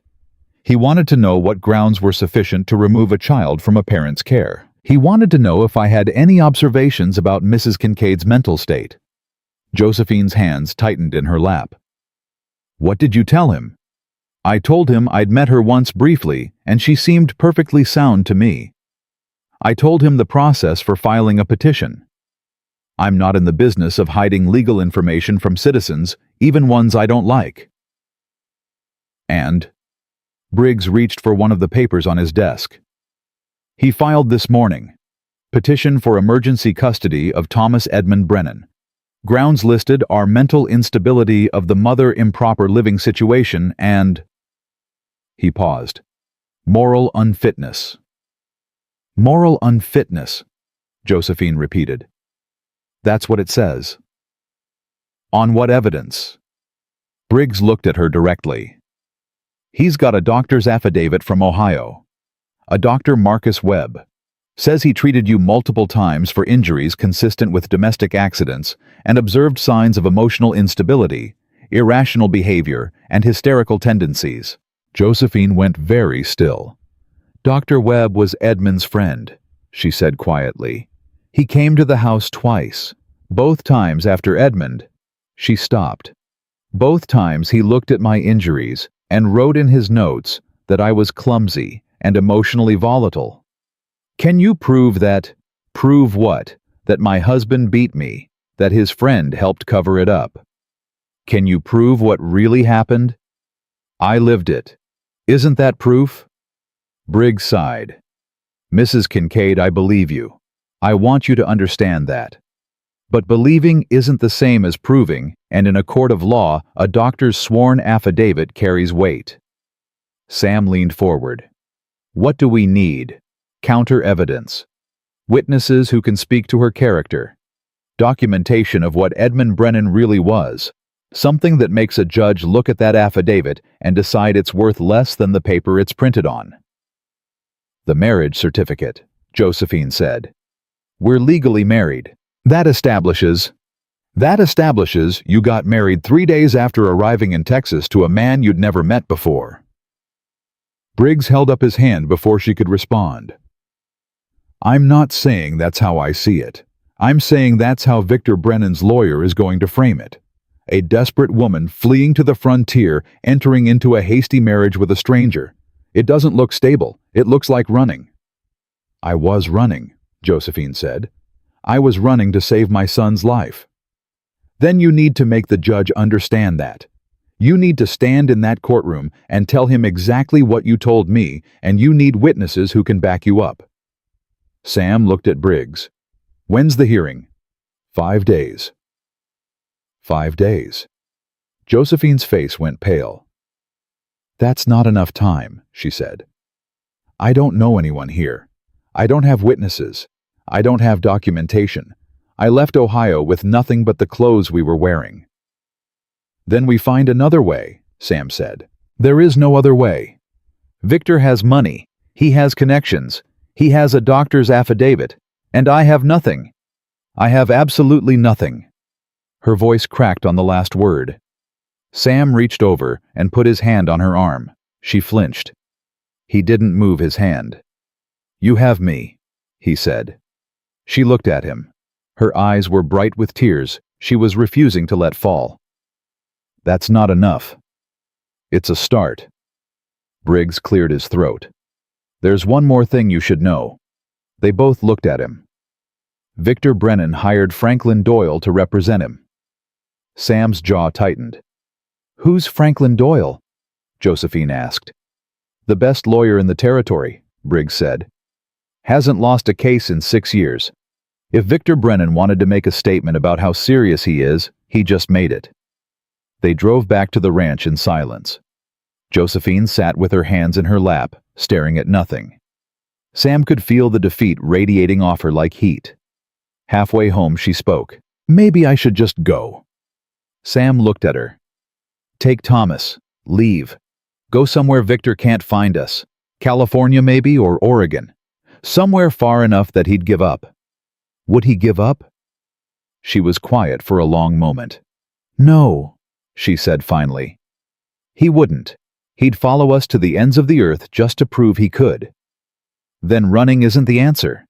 He wanted to know what grounds were sufficient to remove a child from a parent's care. He wanted to know if I had any observations about Mrs. Kincaid's mental state." Josephine's hands tightened in her lap. "What did you tell him?" "I told him I'd met her once briefly, and she seemed perfectly sound to me. I told him the process for filing a petition. I'm not in the business of hiding legal information from citizens, even ones I don't like." "And?" Briggs reached for one of the papers on his desk. "He filed this morning. Petition for emergency custody of Thomas Edmund Brennan. Grounds listed are mental instability of the mother, improper living situation, and..." He paused. "Moral unfitness." "Moral unfitness," Josephine repeated. "That's what it says." "On what evidence?" Briggs looked at her directly. "He's got a doctor's affidavit from Ohio. A Dr. Marcus Webb. Says he treated you multiple times for injuries consistent with domestic accidents and observed signs of emotional instability, irrational behavior, and hysterical tendencies." Josephine went very still. "Dr. Webb was Edmund's friend," she said quietly. "He came to the house twice. Both times after Edmund." She stopped. "Both times he looked at my injuries and wrote in his notes that I was clumsy and emotionally volatile." "Can you prove that?" "Prove what? That my husband beat me, that his friend helped cover it up." "Can you prove what really happened?" "I lived it. Isn't that proof?" Briggs sighed. Mrs. Kincaid, I believe you. I want you to understand that. But believing isn't the same as proving, and in a court of law, a doctor's sworn affidavit carries weight. Sam leaned forward. What do we need? Counter-evidence. Witnesses who can speak to her character. Documentation of what Edmund Brennan really was. Something that makes a judge look at that affidavit and decide it's worth less than the paper it's printed on. The marriage certificate, Josephine said. We're legally married. That establishes you got married 3 days after arriving in Texas to a man you'd never met before. Briggs held up his hand before she could respond. I'm not saying that's how I see it. I'm saying that's how Victor Brennan's lawyer is going to frame it. A desperate woman fleeing to the frontier, entering into a hasty marriage with a stranger. It doesn't look stable. It looks like running. I was running, Josephine said. I was running to save my son's life. Then you need to make the judge understand that. You need to stand in that courtroom and tell him exactly what you told me, and you need witnesses who can back you up. Sam looked at Briggs. When's the hearing? 5 days. 5 days. Josephine's face went pale. That's not enough time, she said. I don't know anyone here. I don't have witnesses. I don't have documentation. I left Ohio with nothing but the clothes we were wearing. Then we find another way, Sam said. There is no other way. Victor has money. He has connections. He has a doctor's affidavit. And I have nothing. I have absolutely nothing. Her voice cracked on the last word. Sam reached over and put his hand on her arm. She flinched. He didn't move his hand. You have me, he said. She looked at him. Her eyes were bright with tears she was refusing to let fall. That's not enough. It's a start. Briggs cleared his throat. There's one more thing you should know. They both looked at him. Victor Brennan hired Franklin Doyle to represent him. Sam's jaw tightened. Who's Franklin Doyle? Josephine asked. The best lawyer in the territory, Briggs said. Hasn't lost a case in 6 years. If Victor Brennan wanted to make a statement about how serious he is, he just made it. They drove back to the ranch in silence. Josephine sat with her hands in her lap, staring at nothing. Sam could feel the defeat radiating off her like heat. Halfway home she spoke. Maybe I should just go. Sam looked at her. Take Thomas. Leave. Go somewhere Victor can't find us. California maybe, or Oregon. Somewhere far enough that he'd give up. Would he give up? She was quiet for a long moment. No, she said finally. He wouldn't. He'd follow us to the ends of the earth just to prove he could. Then running isn't the answer.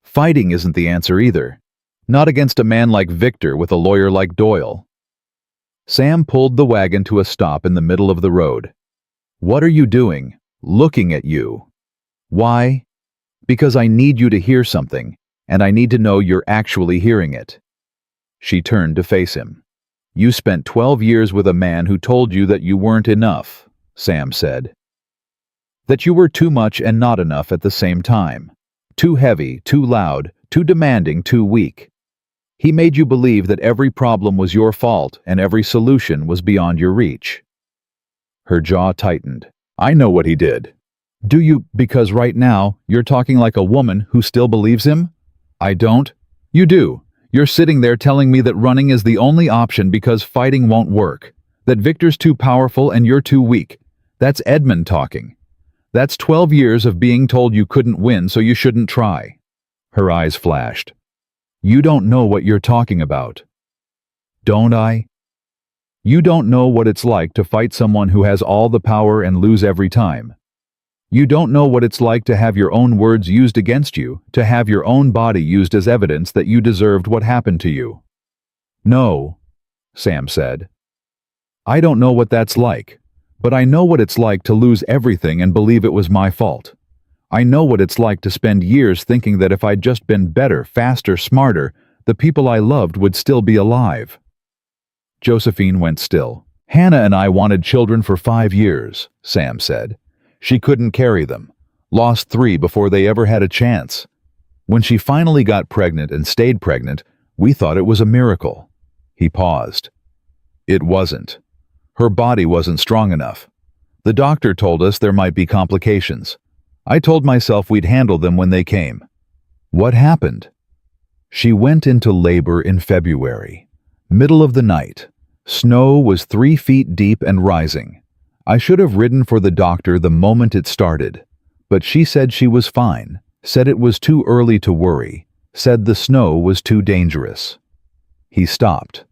Fighting isn't the answer either. Not against a man like Victor with a lawyer like Doyle. Sam pulled the wagon to a stop in the middle of the road. What are you doing? Looking at you. Why? Because I need you to hear something, and I need to know you're actually hearing it. She turned to face him. You spent 12 years with a man who told you that you weren't enough, Sam said. That you were too much and not enough at the same time. Too heavy, too loud, too demanding, too weak. He made you believe that every problem was your fault and every solution was beyond your reach. Her jaw tightened. I know what he did. Do you? Because right now, you're talking like a woman who still believes him? I don't. You do. You're sitting there telling me that running is the only option because fighting won't work. That Victor's too powerful and you're too weak. That's Edmund talking. That's 12 years of being told you couldn't win, so you shouldn't try. Her eyes flashed. You don't know what you're talking about. Don't I? You don't know what it's like to fight someone who has all the power and lose every time. You don't know what it's like to have your own words used against you, to have your own body used as evidence that you deserved what happened to you. No, Sam said. I don't know what that's like, but I know what it's like to lose everything and believe it was my fault. I know what it's like to spend years thinking that if I'd just been better, faster, smarter, the people I loved would still be alive. Josephine went still. Hannah and I wanted children for 5 years, Sam said. She couldn't carry them. Lost 3 before they ever had a chance. When she finally got pregnant and stayed pregnant, we thought it was a miracle." He paused. "It wasn't. Her body wasn't strong enough. The doctor told us there might be complications. I told myself we'd handle them when they came." "What happened?" "She went into labor in February. Middle of the night. Snow was 3 feet deep and rising. I should have ridden for the doctor the moment it started, but she said she was fine, said it was too early to worry, said the snow was too dangerous." He stopped.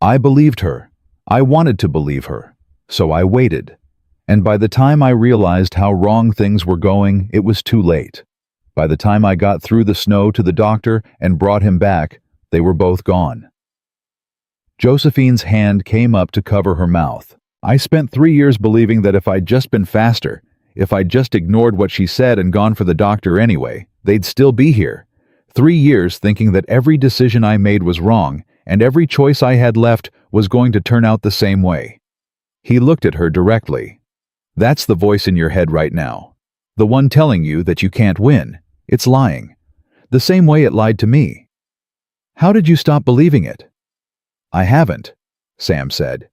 "I believed her. I wanted to believe her. So I waited. And by the time I realized how wrong things were going, it was too late. By the time I got through the snow to the doctor and brought him back, they were both gone." Josephine's hand came up to cover her mouth. "I spent 3 years believing that if I'd just been faster, if I'd just ignored what she said and gone for the doctor anyway, they'd still be here. 3 years thinking that every decision I made was wrong, and every choice I had left was going to turn out the same way." He looked at her directly. "That's the voice in your head right now. The one telling you that you can't win. It's lying. The same way it lied to me. How did you stop believing it?" "I haven't," Sam said.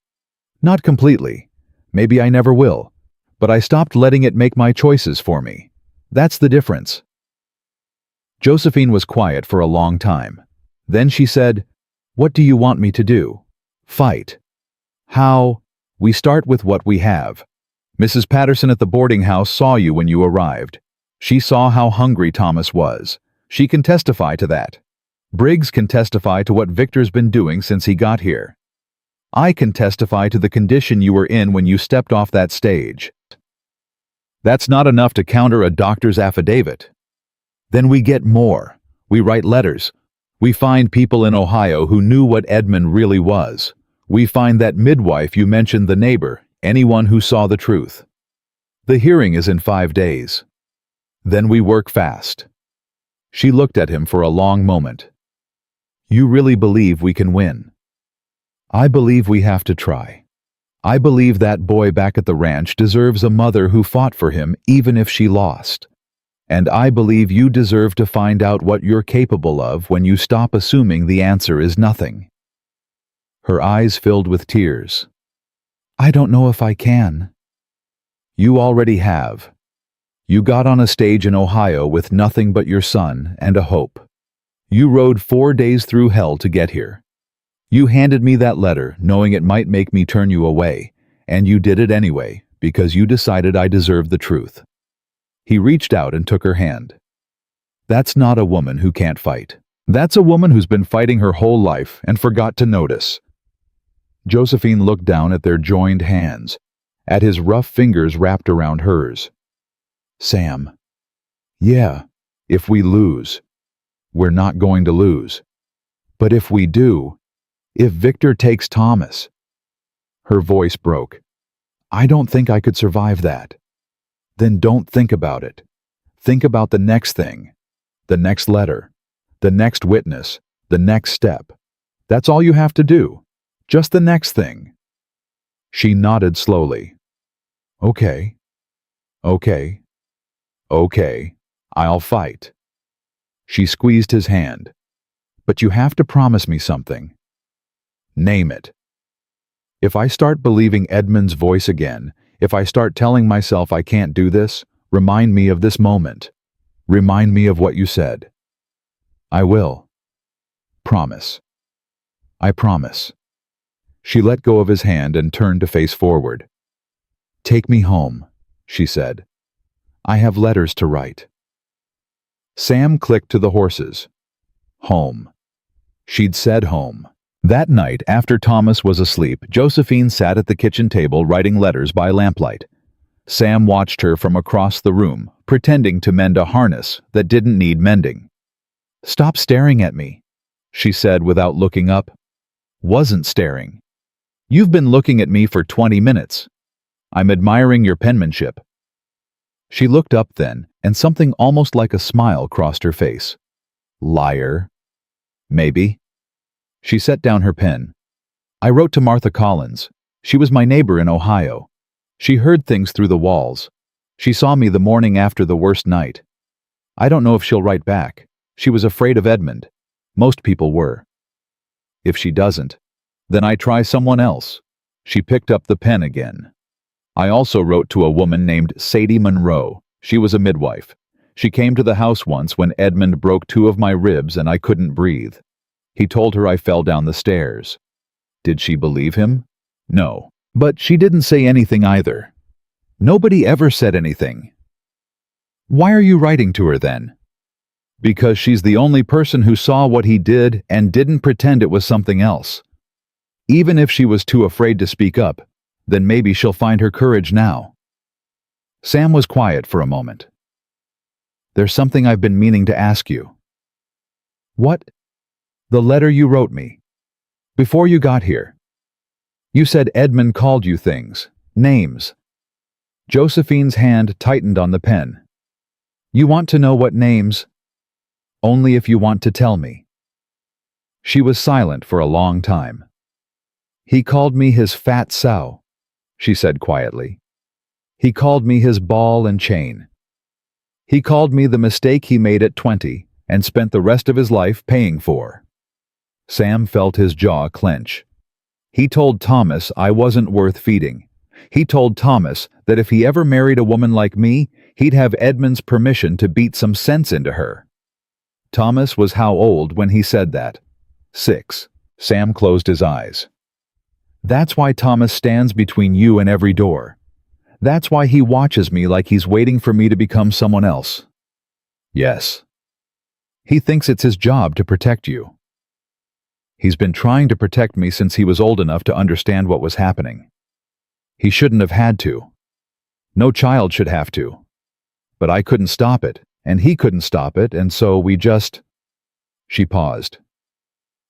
"Not completely. Maybe I never will. But I stopped letting it make my choices for me. That's the difference." Josephine was quiet for a long time. Then she said, "What do you want me to do?" "Fight." "How?" "We start with what we have. Mrs. Patterson at the boarding house saw you when you arrived. She saw how hungry Thomas was. She can testify to that. Briggs can testify to what Victor's been doing since he got here. I can testify to the condition you were in when you stepped off that stage. That's not enough to counter a doctor's affidavit. Then we get more. We write letters. We find people in Ohio who knew what Edmund really was. We find that midwife you mentioned, the neighbor, anyone who saw the truth. The hearing is in 5 days. Then we work fast." She looked at him for a long moment. "You really believe we can win?" "I believe we have to try. I believe that boy back at the ranch deserves a mother who fought for him even if she lost. And I believe you deserve to find out what you're capable of when you stop assuming the answer is nothing." Her eyes filled with tears. "I don't know if I can." "You already have. You got on a stage in Ohio with nothing but your son and a hope. You rode 4 days through hell to get here. You handed me that letter knowing it might make me turn you away, and you did it anyway because you decided I deserved the truth." He reached out and took her hand. "That's not a woman who can't fight. That's a woman who's been fighting her whole life and forgot to notice." Josephine looked down at their joined hands, at his rough fingers wrapped around hers. "Sam." "Yeah, if we lose. We're not going to lose. But if we do, if Victor takes Thomas." Her voice broke. "I don't think I could survive that." "Then don't think about it. Think about the next thing. The next letter. The next witness. The next step. That's all you have to do. Just the next thing." She nodded slowly. "Okay. Okay. Okay. I'll fight." She squeezed his hand. "But you have to promise me something." "Name it." "If I start believing Edmund's voice again, if I start telling myself I can't do this, remind me of this moment. Remind me of what you said." "I will." "Promise." "I promise." She let go of his hand and turned to face forward. "Take me home," she said. "I have letters to write." Sam clicked to the horses. Home. She'd said home. That night, after Thomas was asleep, Josephine sat at the kitchen table writing letters by lamplight. Sam watched her from across the room, pretending to mend a harness that didn't need mending. "Stop staring at me," she said without looking up. "Wasn't staring. You've been looking at me for 20 minutes. I'm admiring your penmanship." She looked up then, and something almost like a smile crossed her face. "Liar." "Maybe." She set down her pen. "I wrote to Martha Collins. She was my neighbor in Ohio. She heard things through the walls. She saw me the morning after the worst night. I don't know if she'll write back. She was afraid of Edmund. Most people were. If she doesn't, then I try someone else. She picked up the pen again. I also wrote to a woman named Sadie Monroe. She was a midwife. She came to the house once when Edmund broke 2 of my ribs and I couldn't breathe. He told her I fell down the stairs. Did she believe him? No. But she didn't say anything either. Nobody ever said anything. Why are you writing to her then? Because she's the only person who saw what he did and didn't pretend it was something else. Even if she was too afraid to speak up, then maybe she'll find her courage now. Sam was quiet for a moment. There's something I've been meaning to ask you. What? The letter you wrote me. Before you got here. You said Edmund called you things, names. Josephine's hand tightened on the pen. You want to know what names? Only if you want to tell me. She was silent for a long time. He called me his fat sow, she said quietly. He called me his ball and chain. He called me the mistake he made at 20 and spent the rest of his life paying for. Sam felt his jaw clench. He told Thomas I wasn't worth feeding. He told Thomas that if he ever married a woman like me, he'd have Edmund's permission to beat some sense into her. Thomas was how old when he said that? 6. Sam closed his eyes. That's why Thomas stands between you and every door. That's why he watches me like he's waiting for me to become someone else. Yes. He thinks it's his job to protect you. He's been trying to protect me since he was old enough to understand what was happening. He shouldn't have had to. No child should have to. But I couldn't stop it, and he couldn't stop it, and so we just... She paused.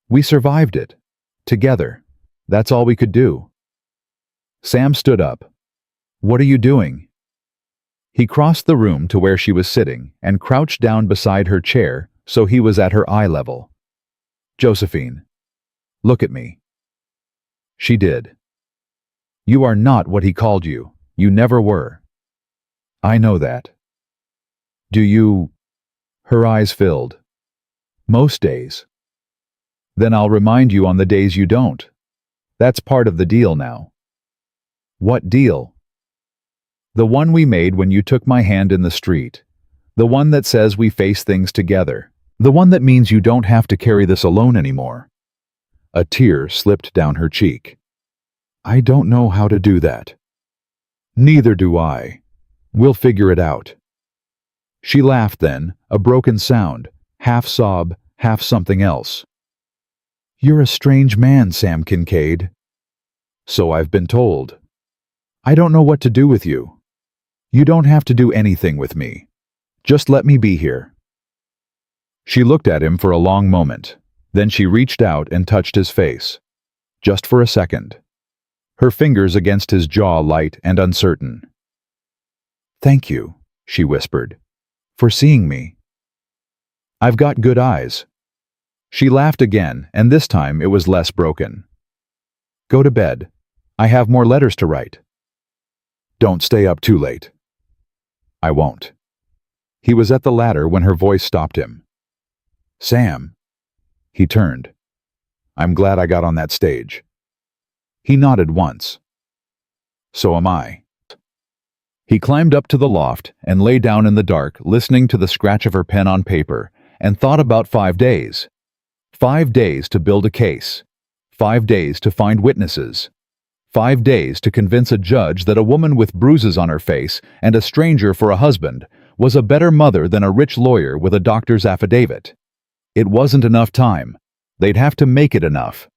We survived it. Together. That's all we could do. Sam stood up. What are you doing? He crossed the room to where she was sitting and crouched down beside her chair so he was at her eye level. Josephine, look at me. She did. You are not what he called you. You never were. I know that. Do you... Her eyes filled. Most days. Then I'll remind you on the days you don't. That's part of the deal now. What deal? The one we made when you took my hand in the street. The one that says we face things together. The one that means you don't have to carry this alone anymore. A tear slipped down her cheek. I don't know how to do that. Neither do I. We'll figure it out. She laughed then, a broken sound, half sob, half something else. You're a strange man, Sam Kincaid. So I've been told. I don't know what to do with you. You don't have to do anything with me. Just let me be here. She looked at him for a long moment. Then she reached out and touched his face. Just for a second. Her fingers against his jaw light and uncertain. Thank you, she whispered, for seeing me. I've got good eyes. She laughed again, and this time it was less broken. Go to bed. I have more letters to write. Don't stay up too late. I won't. He was at the ladder when her voice stopped him. Sam. He turned. I'm glad I got on that stage. He nodded once. So am I. He climbed up to the loft and lay down in the dark, listening to the scratch of her pen on paper, and thought about 5 days. 5 days to build a case. 5 days to find witnesses. 5 days to convince a judge that a woman with bruises on her face and a stranger for a husband was a better mother than a rich lawyer with a doctor's affidavit. It wasn't enough time. They'd have to make it enough.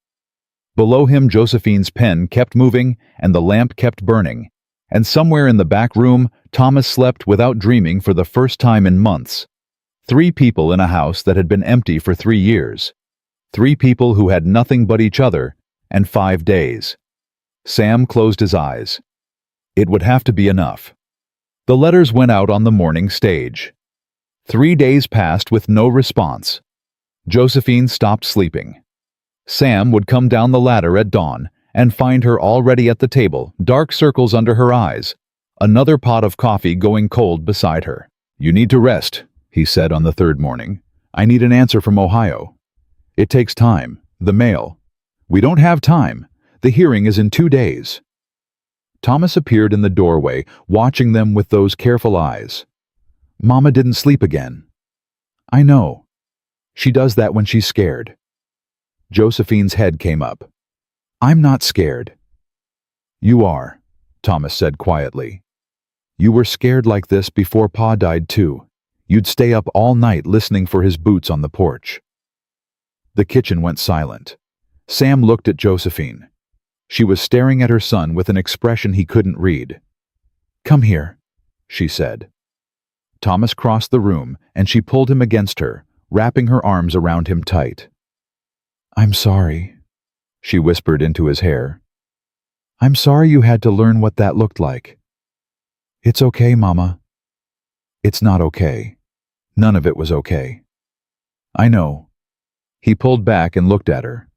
Below him, Josephine's pen kept moving and the lamp kept burning, and somewhere in the back room, Thomas slept without dreaming for the first time in months. 3 people in a house that had been empty for 3 years. 3 people who had nothing but each other, and 5 days. Sam closed his eyes. It would have to be enough. The letters went out on the morning stage. 3 days passed with no response. Josephine stopped sleeping. Sam would come down the ladder at dawn and find her already at the table, dark circles under her eyes, another pot of coffee going cold beside her. "You need to rest," he said on the third morning. "I need an answer from Ohio. It takes time. The mail. We don't have time. The hearing is in 2 days." Thomas appeared in the doorway, watching them with those careful eyes. "Mama didn't sleep again." "I know. She does that when she's scared." Josephine's head came up. "I'm not scared." "You are," Thomas said quietly. "You were scared like this before Pa died too. You'd stay up all night listening for his boots on the porch." The kitchen went silent. Sam looked at Josephine. She was staring at her son with an expression he couldn't read. "Come here," she said. Thomas crossed the room, and she pulled him against her, wrapping her arms around him tight. "I'm sorry," she whispered into his hair. "I'm sorry you had to learn what that looked like." "It's okay, Mama." "It's not okay. None of it was okay." "I know." He pulled back and looked at her.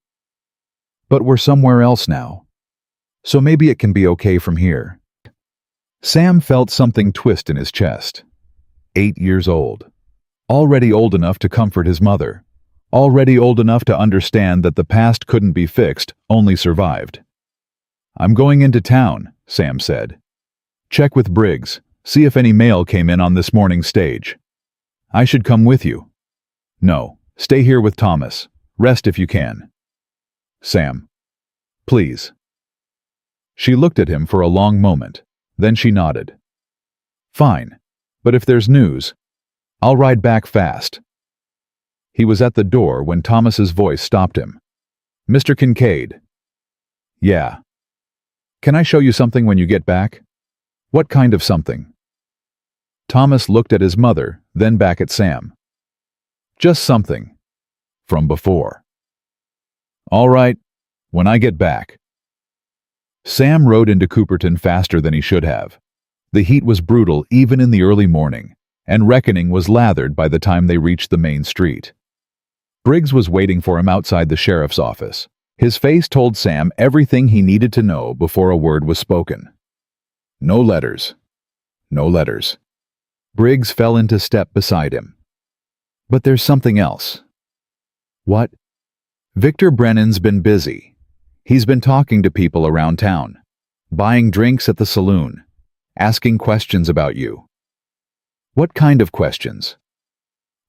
"But we're somewhere else now. So maybe it can be okay from here." Sam felt something twist in his chest. 8 years old. Already old enough to comfort his mother. Already old enough to understand that the past couldn't be fixed, only survived. "I'm going into town," Sam said. "Check with Briggs, see if any mail came in on this morning's stage. I should come with you." "No, stay here with Thomas. Rest if you can." "Sam. Please." She looked at him for a long moment. Then she nodded. "Fine. But if there's news, I'll ride back fast." He was at the door when Thomas's voice stopped him. "Mr. Kincaid." "Yeah." "Can I show you something when you get back?" "What kind of something?" Thomas looked at his mother, then back at Sam. "Just something. From before." "All right. When I get back." Sam rode into Cooperton faster than he should have. The heat was brutal even in the early morning, and reckoning was lathered by the time they reached the main street. Briggs was waiting for him outside the sheriff's office. His face told Sam everything he needed to know before a word was spoken. "No letters. No letters." Briggs fell into step beside him. "But there's something else." "What?" "Victor Brennan's been busy. He's been talking to people around town, buying drinks at the saloon, asking questions about you." "What kind of questions?"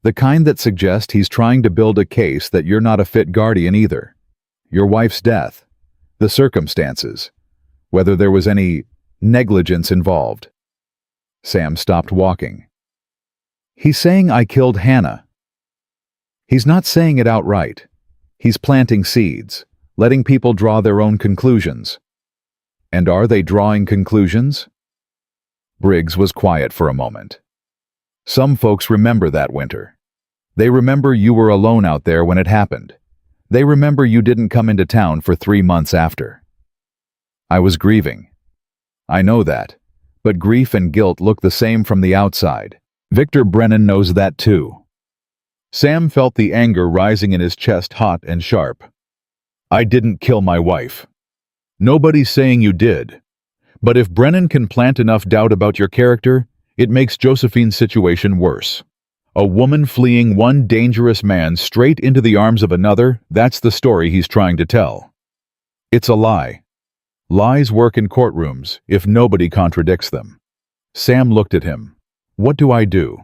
"The kind that suggest he's trying to build a case that you're not a fit guardian either. Your wife's death, the circumstances, whether there was any negligence involved." Sam stopped walking. "He's saying I killed Hannah." "He's not saying it outright. He's planting seeds, letting people draw their own conclusions." "And are they drawing conclusions?" Briggs was quiet for a moment. "Some folks remember that winter. They remember you were alone out there when it happened. They remember you didn't come into town for 3 months after." "I was grieving." "I know that. But grief and guilt look the same from the outside. Victor Brennan knows that too." Sam felt the anger rising in his chest hot and sharp. "I didn't kill my wife. Nobody's saying you did. But if Brennan can plant enough doubt about your character, it makes Josephine's situation worse. A woman fleeing one dangerous man straight into the arms of another, that's the story he's trying to tell. It's a lie. Lies work in courtrooms if nobody contradicts them." Sam looked at him. "What do I do?"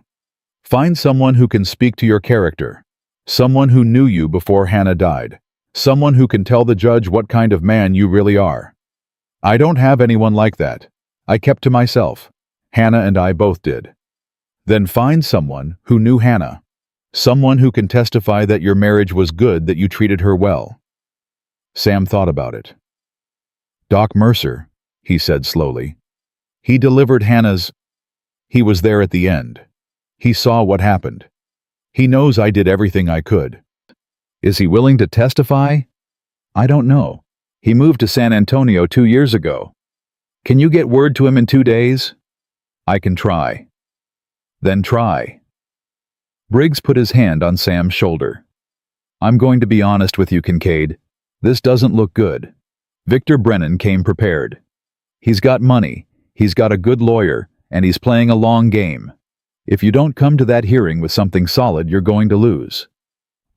"Find someone who can speak to your character. Someone who knew you before Hannah died. Someone who can tell the judge what kind of man you really are." "I don't have anyone like that. I kept to myself. Hannah and I both did." "Then find someone who knew Hannah. Someone who can testify that your marriage was good, that you treated her well." Sam thought about it. "Doc Mercer," he said slowly. "He delivered Hannah's. He was there at the end. He saw what happened. He knows I did everything I could." "Is he willing to testify?" "I don't know. He moved to San Antonio 2 years ago. Can you get word to him in 2 days?" "I can try." "Then try." Briggs put his hand on Sam's shoulder. "I'm going to be honest with you, Kincaid. This doesn't look good. Victor Brennan came prepared. He's got money. He's got a good lawyer, and he's playing a long game. If you don't come to that hearing with something solid, you're going to lose.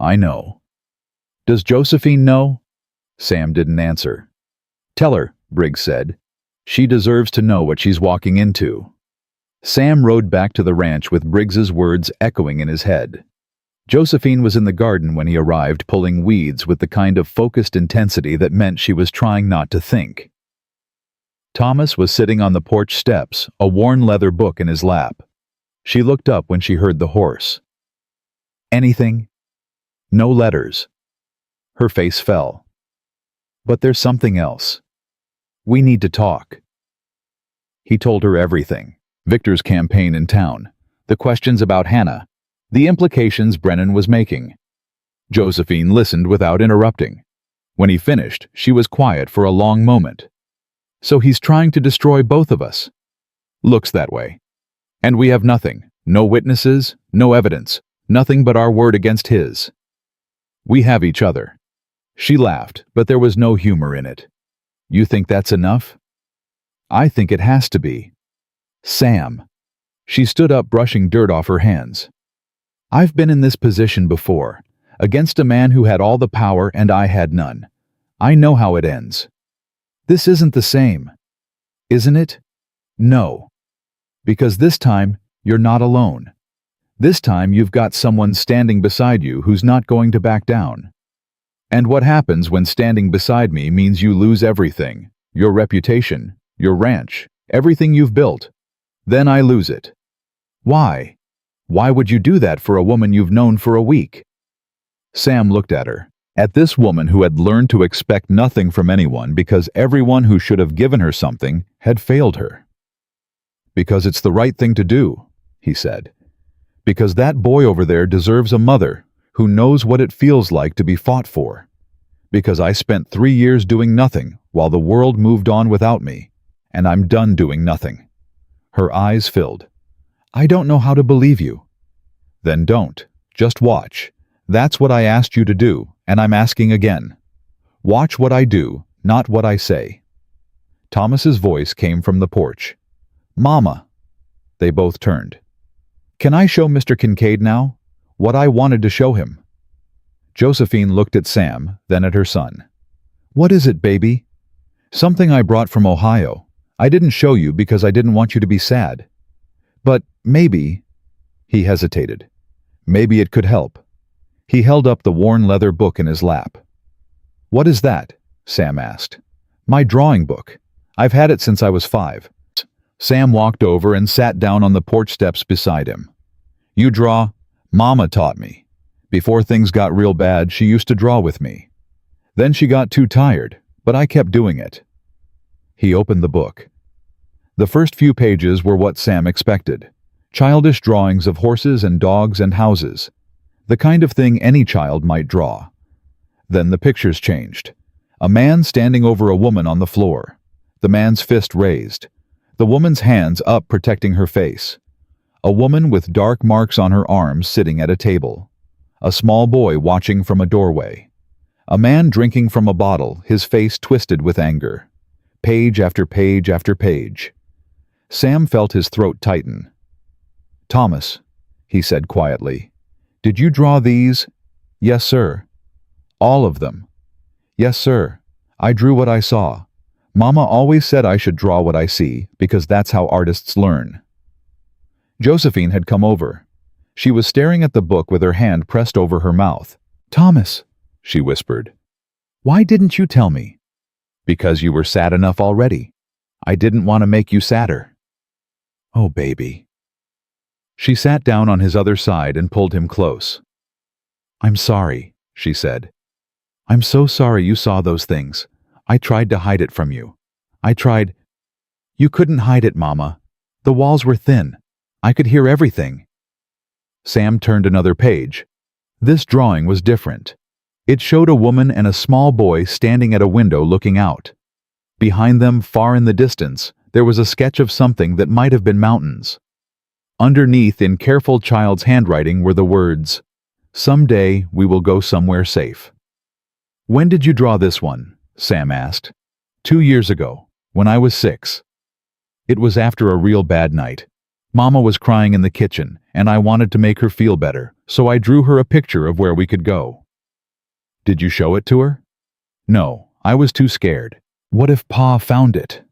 I know. Does Josephine know? Sam didn't answer. Tell her, Briggs said. She deserves to know what she's walking into. Sam rode back to the ranch with Briggs's words echoing in his head. Josephine was in the garden when he arrived, pulling weeds with the kind of focused intensity that meant she was trying not to think. Thomas was sitting on the porch steps, a worn leather book in his lap. She looked up when she heard the horse. Anything? No letters. Her face fell. But there's something else. We need to talk. He told her everything. Victor's campaign in town, the questions about Hannah, the implications Brennan was making. Josephine listened without interrupting. When he finished, she was quiet for a long moment. So he's trying to destroy both of us. Looks that way. And we have nothing, no witnesses, no evidence, nothing but our word against his. We have each other. She laughed, but there was no humor in it. You think that's enough? I think it has to be. Sam. She stood up, brushing dirt off her hands. I've been in this position before, against a man who had all the power and I had none. I know how it ends. This isn't the same. Isn't it? No. Because this time, you're not alone. This time you've got someone standing beside you who's not going to back down. And what happens when standing beside me means you lose everything, your reputation, your ranch, everything you've built. Then I lose it. Why? Why would you do that for a woman you've known for a week? Sam looked at her, at this woman who had learned to expect nothing from anyone because everyone who should have given her something had failed her. Because it's the right thing to do, he said. Because that boy over there deserves a mother who knows what it feels like to be fought for. Because I spent 3 years doing nothing while the world moved on without me, and I'm done doing nothing. Her eyes filled. I don't know how to believe you. Then don't. Just watch. That's what I asked you to do, and I'm asking again. Watch what I do, not what I say. Thomas's voice came from the porch. Mama. They both turned. Can I show Mr. Kincaid now? What I wanted to show him. Josephine looked at Sam, then at her son. What is it, baby? Something I brought from Ohio. I didn't show you because I didn't want you to be sad. But maybe, he hesitated, maybe it could help. He held up the worn leather book in his lap. What is that? Sam asked. My drawing book. I've had it since I was 5. Sam walked over and sat down on the porch steps beside him. You draw? Mama taught me. Before things got real bad, she used to draw with me. Then she got too tired, but I kept doing it. He opened the book. The first few pages were what Sam expected. Childish drawings of horses and dogs and houses. The kind of thing any child might draw. Then the pictures changed. A man standing over a woman on the floor. The man's fist raised. The woman's hands up protecting her face. A woman with dark marks on her arms sitting at a table. A small boy watching from a doorway. A man drinking from a bottle, his face twisted with anger. Page after page after page. Sam felt his throat tighten. Thomas, he said quietly, did you draw these? Yes, sir. All of them. Yes, sir. I drew what I saw. Mama always said I should draw what I see, because that's how artists learn. Josephine had come over. She was staring at the book with her hand pressed over her mouth. Thomas, she whispered, why didn't you tell me? Because you were sad enough already. I didn't want to make you sadder. Oh, baby. She sat down on his other side and pulled him close. I'm sorry, she said. I'm so sorry you saw those things. I tried to hide it from you. I tried. You couldn't hide it, Mama. The walls were thin. I could hear everything. Sam turned another page. This drawing was different. It showed a woman and a small boy standing at a window looking out. Behind them, far in the distance, there was a sketch of something that might have been mountains. Underneath, in careful child's handwriting, were the words, Someday we will go somewhere safe. When did you draw this one? Sam asked. 2 years ago, when I was 6. It was after a real bad night. Mama was crying in the kitchen, and I wanted to make her feel better, so I drew her a picture of where we could go. Did you show it to her? No, I was too scared. What if Pa found it?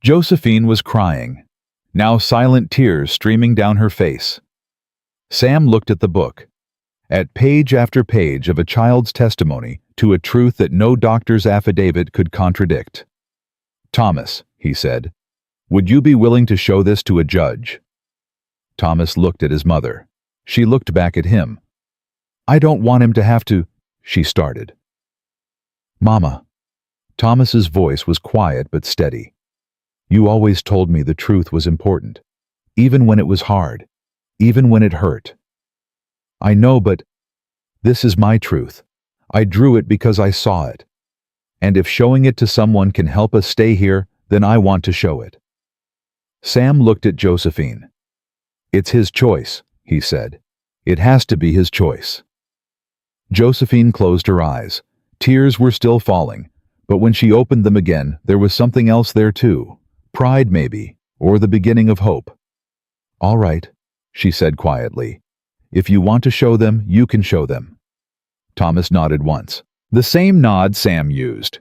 Josephine was crying, now silent tears streaming down her face. Sam looked at the book, at page after page of a child's testimony to a truth that no doctor's affidavit could contradict. Thomas, he said, would you be willing to show this to a judge? Thomas looked at his mother. She looked back at him. I don't want him to have to, she started. Mama. Thomas's voice was quiet but steady. You always told me the truth was important, even when it was hard, even when it hurt. I know, but this is my truth. I drew it because I saw it. And if showing it to someone can help us stay here, then I want to show it. Sam looked at Josephine. It's his choice, he said. It has to be his choice. Josephine closed her eyes. Tears were still falling, but when she opened them again, there was something else there too. Pride maybe, or the beginning of hope. All right, she said quietly. If you want to show them, you can show them. Thomas nodded once. The same nod Sam used.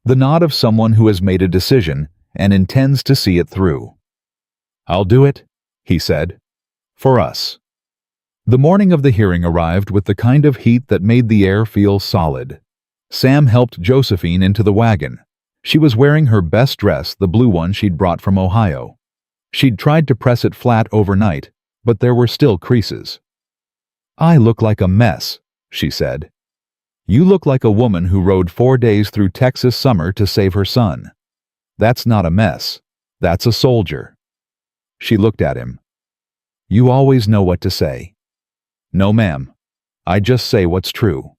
The nod of someone who has made a decision and intends to see it through. I'll do it, he said. For us. The morning of the hearing arrived with the kind of heat that made the air feel solid. Sam helped Josephine into the wagon. She was wearing her best dress, the blue one she'd brought from Ohio. She'd tried to press it flat overnight, but there were still creases. I look like a mess, she said. You look like a woman who rode 4 days through Texas summer to save her son. That's not a mess. That's a soldier. She looked at him. You always know what to say. No, ma'am. I just say what's true.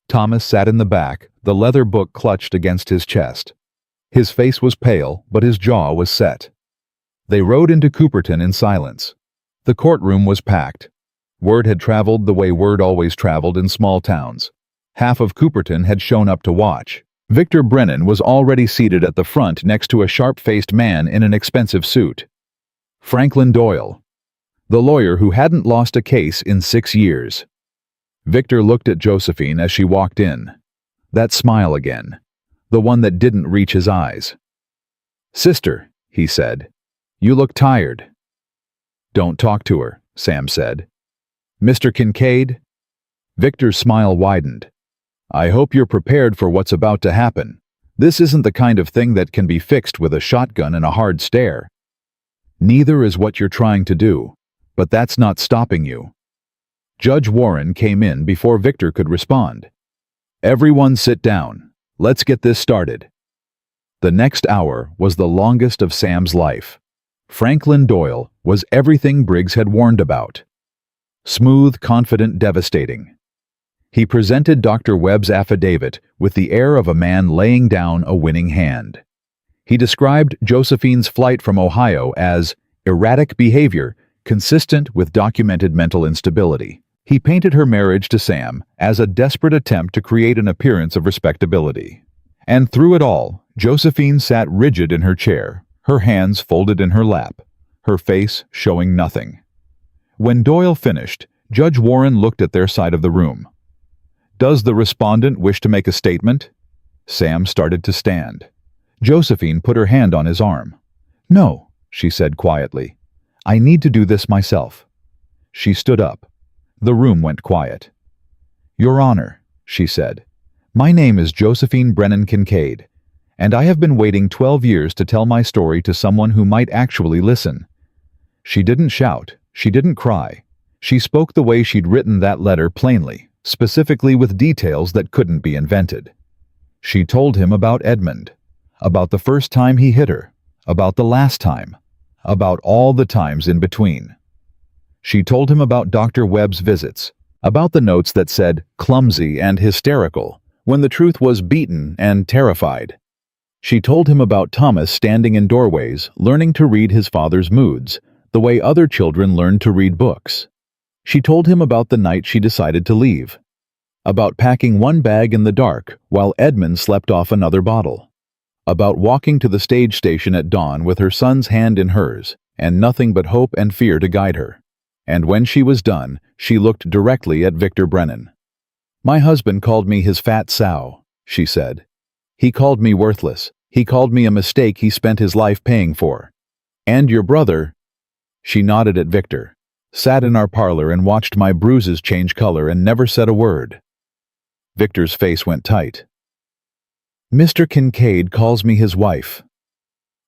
Thomas sat in the back, the leather book clutched against his chest. His face was pale, but his jaw was set. They rode into Cooperton in silence. The courtroom was packed. Word had traveled the way word always traveled in small towns. Half of Cooperton had shown up to watch. Victor Brennan was already seated at the front next to a sharp-faced man in an expensive suit. Franklin Doyle, the lawyer who hadn't lost a case in 6 years. Victor looked at Josephine as she walked in. That smile again, the one that didn't reach his eyes. Sister, he said, you look tired. Don't talk to her, Sam said. Mr. Kincaid? Victor's smile widened. I hope you're prepared for what's about to happen. This isn't the kind of thing that can be fixed with a shotgun and a hard stare. Neither is what you're trying to do, but that's not stopping you. Judge Warren came in before Victor could respond. Everyone sit down. Let's get this started. The next hour was the longest of Sam's life. Franklin Doyle was everything Briggs had warned about. Smooth, confident, devastating. He presented Dr. Webb's affidavit with the air of a man laying down a winning hand. He described Josephine's flight from Ohio as erratic behavior consistent with documented mental instability. He painted her marriage to Sam as a desperate attempt to create an appearance of respectability. And through it all, Josephine sat rigid in her chair, her hands folded in her lap, her face showing nothing. When Doyle finished, Judge Warren looked at their side of the room. Does the respondent wish to make a statement? Sam started to stand. Josephine put her hand on his arm. No, she said quietly. I need to do this myself. She stood up. The room went quiet. Your Honor, she said, my name is Josephine Brennan Kincaid, and I have been waiting 12 years to tell my story to someone who might actually listen. She didn't shout. She didn't cry. She spoke the way she'd written that letter plainly, specifically with details that couldn't be invented. She told him about Edmund, about the first time he hit her, about the last time, about all the times in between. She told him about Dr. Webb's visits, about the notes that said clumsy and hysterical, when the truth was beaten and terrified. She told him about Thomas standing in doorways, learning to read his father's moods, the way other children learned to read books. She told him about the night she decided to leave, about packing one bag in the dark while Edmund slept off another bottle, About walking to the stage station at dawn with her son's hand in hers, and nothing but hope and fear to guide her. And when she was done, she looked directly at Victor Brennan. "My husband called me his fat sow," she said. "He called me worthless. He called me a mistake he spent his life paying for. And your brother—" She nodded at Victor, sat in our parlor and watched my bruises change color and never said a word. Victor's face went tight. "Mr. Kincaid calls me his wife."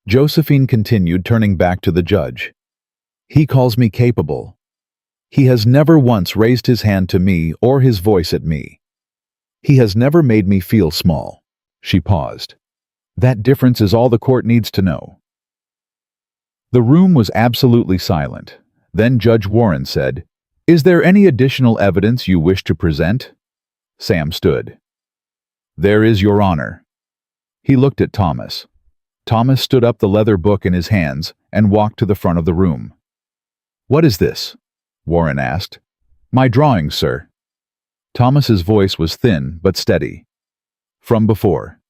Josephine continued, turning back to the judge. "He calls me capable. He has never once raised his hand to me or his voice at me. He has never made me feel small." She paused. "That difference is all the court needs to know." The room was absolutely silent. Then Judge Warren said, "Is there any additional evidence you wish to present?" Sam stood. "There is, Your Honor." He looked at Thomas. Thomas stood up, the leather book in his hands, and walked to the front of the room. "What is this?" Warren asked. "My drawings, sir." Thomas's voice was thin but steady. "From before,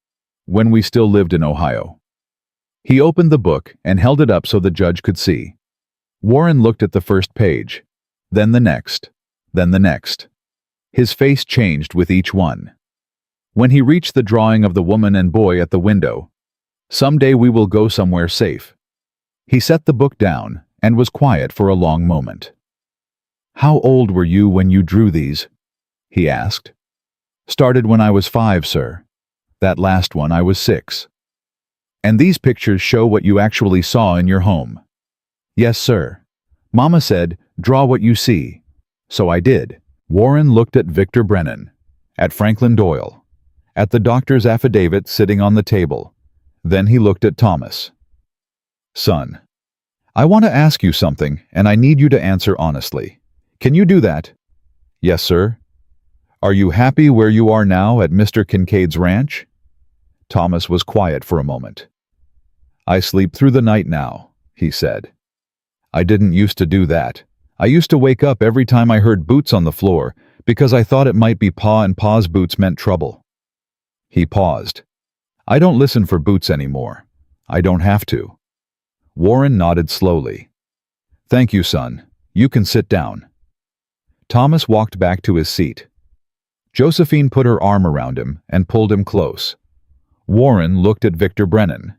when we still lived in Ohio." He opened the book and held it up so the judge could see. Warren looked at the first page, then the next, then the next. His face changed with each one. When he reached the drawing of the woman and boy at the window, "Someday we will go somewhere safe," he set the book down and was quiet for a long moment. "How old were you when you drew these?" he asked. "Started when I was 5, sir. That last one I was 6. And these pictures show what you actually saw in your home." "Yes, sir. Mama said, 'Draw what you see.' So I did." Warren looked at Victor Brennan, at Franklin Doyle, at the doctor's affidavit sitting on the table. Then he looked at Thomas. "Son, I want to ask you something, and I need you to answer honestly. Can you do that?" "Yes, sir." "Are you happy where you are now at Mr. Kincaid's ranch?" Thomas was quiet for a moment. "I sleep through the night now," he said. "I didn't used to do that. I used to wake up every time I heard boots on the floor because I thought it might be Pa, and Pa's boots meant trouble." He paused. "I don't listen for boots anymore. I don't have to." Warren nodded slowly. "Thank you, son. You can sit down." Thomas walked back to his seat. Josephine put her arm around him and pulled him close. Warren looked at Victor Brennan.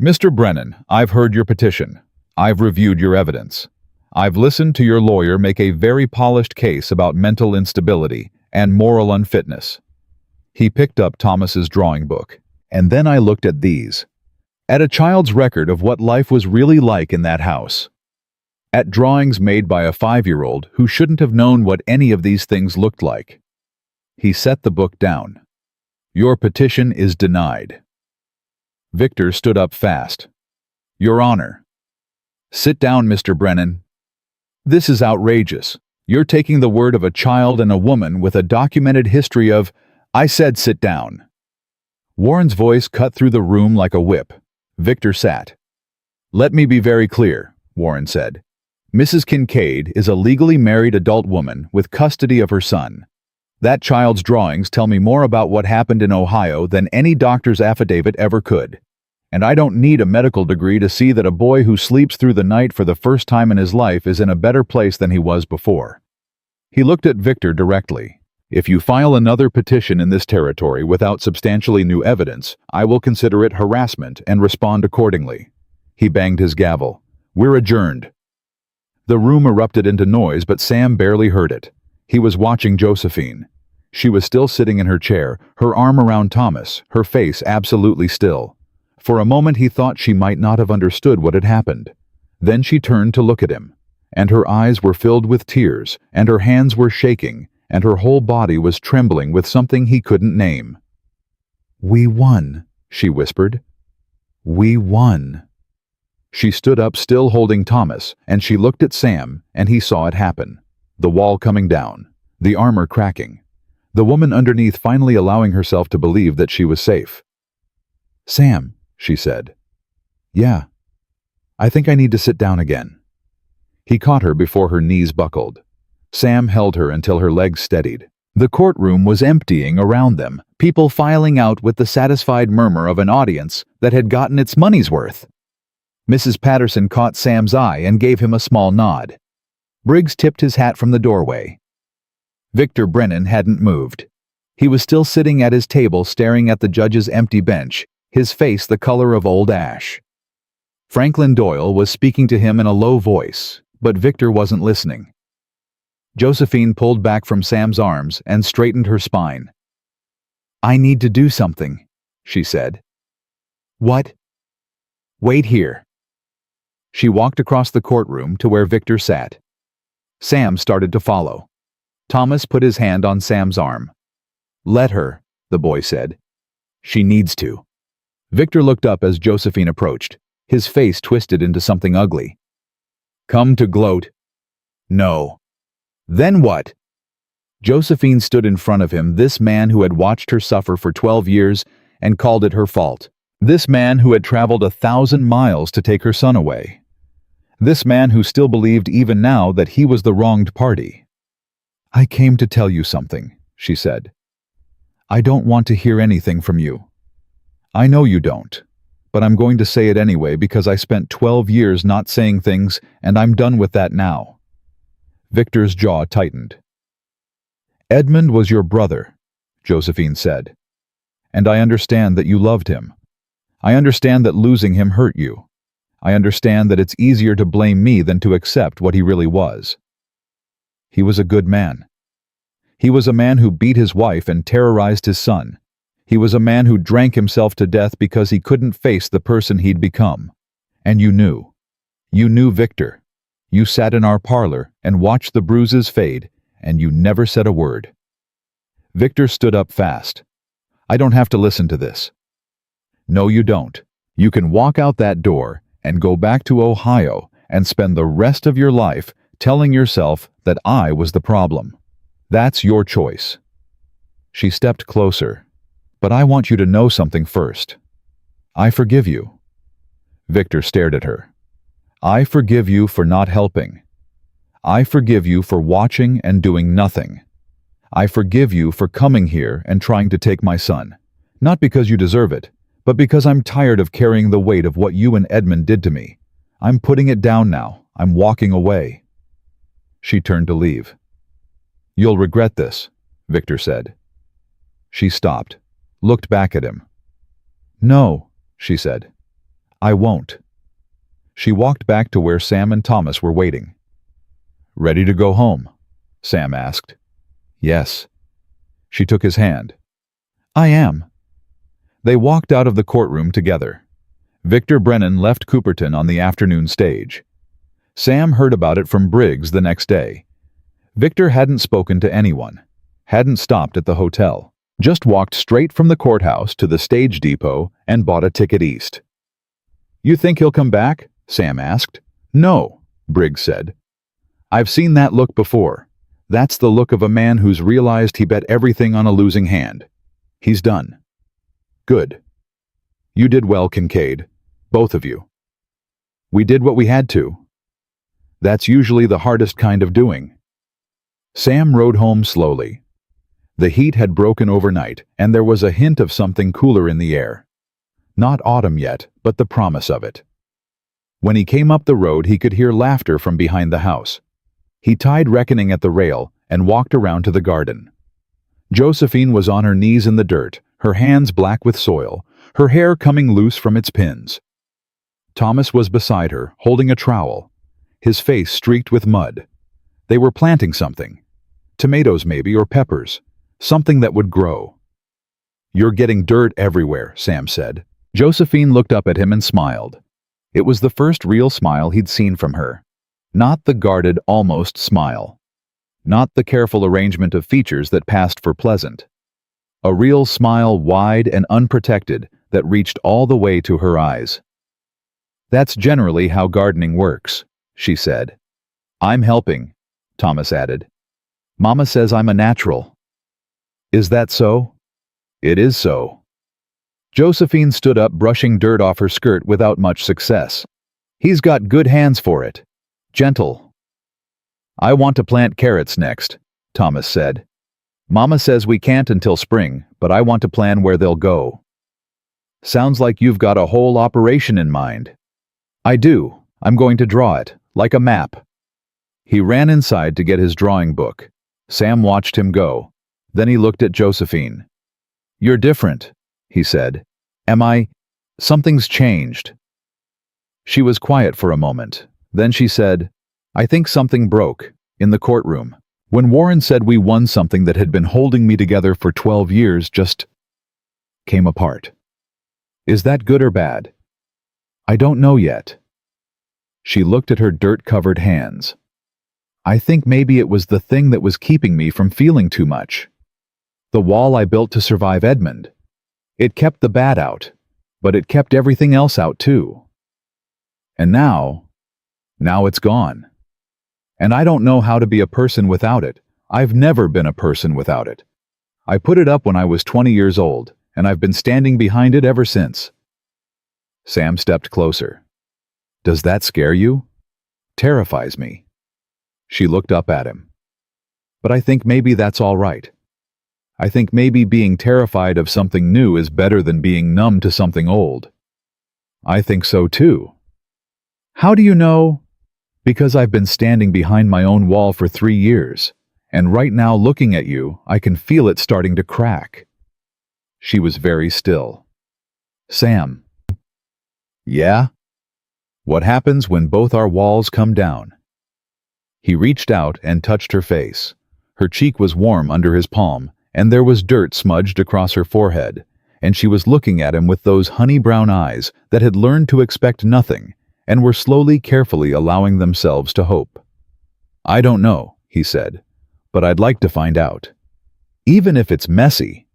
"Mr. Brennan, I've heard your petition. I've reviewed your evidence. I've listened to your lawyer make a very polished case about mental instability and moral unfitness." He picked up Thomas's drawing book. "And then I looked at these. At a child's record of what life was really like in that house. At drawings made by a 5-year-old who shouldn't have known what any of these things looked like." He set the book down. "Your petition is denied." Victor stood up fast. "Your Honor." "Sit down, Mr. Brennan. This is outrageous. You're taking the word of a child and a woman with a documented history of—" "I said sit down." Warren's voice cut through the room like a whip. Victor sat. "Let me be very clear," Warren said. "Mrs. Kincaid is a legally married adult woman with custody of her son. That child's drawings tell me more about what happened in Ohio than any doctor's affidavit ever could. And I don't need a medical degree to see that a boy who sleeps through the night for the first time in his life is in a better place than he was before." He looked at Victor directly. "If you file another petition in this territory without substantially new evidence, I will consider it harassment and respond accordingly." He banged his gavel. "We're adjourned." The room erupted into noise, but Sam barely heard it. He was watching Josephine. She was still sitting in her chair, her arm around Thomas, her face absolutely still. For a moment he thought she might not have understood what had happened. Then she turned to look at him, and her eyes were filled with tears, and her hands were shaking, and her whole body was trembling with something he couldn't name. "We won," she whispered. "We won." She stood up, still holding Thomas, and she looked at Sam, and he saw it happen. The wall coming down, the armor cracking, the woman underneath finally allowing herself to believe that she was safe. "Sam," she said. "Yeah. I think I need to sit down again." He caught her before her knees buckled. Sam held her until her legs steadied. The courtroom was emptying around them, people filing out with the satisfied murmur of an audience that had gotten its money's worth. Mrs. Patterson caught Sam's eye and gave him a small nod. Briggs tipped his hat from the doorway. Victor Brennan hadn't moved. He was still sitting at his table staring at the judge's empty bench, his face the color of old ash. Franklin Doyle was speaking to him in a low voice, but Victor wasn't listening. Josephine pulled back from Sam's arms and straightened her spine. "I need to do something," she said. "What?" "Wait here." She walked across the courtroom to where Victor sat. Sam started to follow. Thomas put his hand on Sam's arm. "Let her," the boy said. "She needs to." Victor looked up as Josephine approached, his face twisted into something ugly. "Come to gloat." "No." "Then what?" Josephine stood in front of him, this man who had watched her suffer for 12 years and called it her fault. This man who had traveled 1,000 miles to take her son away. This man who still believed even now that he was the wronged party. "I came to tell you something," she said. "I don't want to hear anything from you. I know you don't, but I'm going to say it anyway because I spent 12 years not saying things and I'm done with that now." Victor's jaw tightened. "Edmund was your brother," Josephine said. "And I understand that you loved him. I understand that losing him hurt you. I understand that it's easier to blame me than to accept what he really was. He was a good man. He was a man who beat his wife and terrorized his son. He was a man who drank himself to death because he couldn't face the person he'd become. And you knew. You knew Victor. You sat in our parlor and watched the bruises fade, and you never said a word." Victor stood up fast. "I don't have to listen to this." "No, you don't. You can walk out that door and go back to Ohio and spend the rest of your life telling yourself that I was the problem. That's your choice." She stepped closer. "But I want you to know something first. I forgive you." Victor stared at her. "I forgive you for not helping. I forgive you for watching and doing nothing. I forgive you for coming here and trying to take my son. Not because you deserve it, but because I'm tired of carrying the weight of what you and Edmund did to me. I'm putting it down now. I'm walking away." She turned to leave. "You'll regret this," Victor said. She stopped, looked back at him. "No," she said. "I won't." She walked back to where Sam and Thomas were waiting. "Ready to go home?" Sam asked. "Yes." She took his hand. "I am." They walked out of the courtroom together. Victor Brennan left Cooperton on the afternoon stage. Sam heard about it from Briggs the next day. Victor hadn't spoken to anyone, hadn't stopped at the hotel, just walked straight from the courthouse to the stage depot and bought a ticket east. "You think he'll come back?" Sam asked. "No," Briggs said. "I've seen that look before. That's the look of a man who's realized he bet everything on a losing hand. He's done." "Good. You did well, Kincaid. Both of you. We did what we had to. That's usually the hardest kind of doing." Sam rode home slowly. The heat had broken overnight, and there was a hint of something cooler in the air. Not autumn yet, but the promise of it. When he came up the road, he could hear laughter from behind the house. He tied Reckoning at the rail and walked around to the garden. Josephine was on her knees in the dirt, her hands black with soil, her hair coming loose from its pins. Thomas was beside her, holding a trowel, his face streaked with mud. They were planting something. Tomatoes maybe, or peppers. Something that would grow. "You're getting dirt everywhere," Sam said. Josephine looked up at him and smiled. It was the first real smile he'd seen from her. Not the guarded, almost smile. Not the careful arrangement of features that passed for pleasant. A real smile, wide and unprotected, that reached all the way to her eyes. "That's generally how gardening works," she said. "I'm helping," Thomas added. "Mama says I'm a natural." "Is that so?" "It is so." Josephine stood up, brushing dirt off her skirt without much success. "He's got good hands for it. Gentle." "I want to plant carrots next," Thomas said. Mama says we can't until spring, but I want to plan where they'll go. Sounds like you've got a whole operation in mind. I do. I'm going to draw it, like a map. He ran inside to get his drawing book. Sam watched him go. Then he looked at Josephine. You're different, he said. Am I? Something's changed. She was quiet for a moment. Then she said, I think something broke, in the courtroom. When Warren said we won something that had been holding me together for 12 years just came apart. Is that good or bad? I don't know yet. She looked at her dirt-covered hands. I think maybe it was the thing that was keeping me from feeling too much. The wall I built to survive Edmund. It kept the bad out, but it kept everything else out too. And now it's gone. And I don't know how to be a person without it. I've never been a person without it. I put it up when I was 20 years old, and I've been standing behind it ever since. Sam stepped closer. Does that scare you? Terrifies me. She looked up at him. But I think maybe that's all right. I think maybe being terrified of something new is better than being numb to something old. I think so too. How do you know? Because I've been standing behind my own wall for 3 years, and right now looking at you, I can feel it starting to crack. She was very still. Sam. Yeah? What happens when both our walls come down? He reached out and touched her face. Her cheek was warm under his palm, and there was dirt smudged across her forehead, and she was looking at him with those honey-brown eyes that had learned to expect nothing and were slowly, carefully allowing themselves to hope. I don't know, he said, but I'd like to find out. Even if it's messy.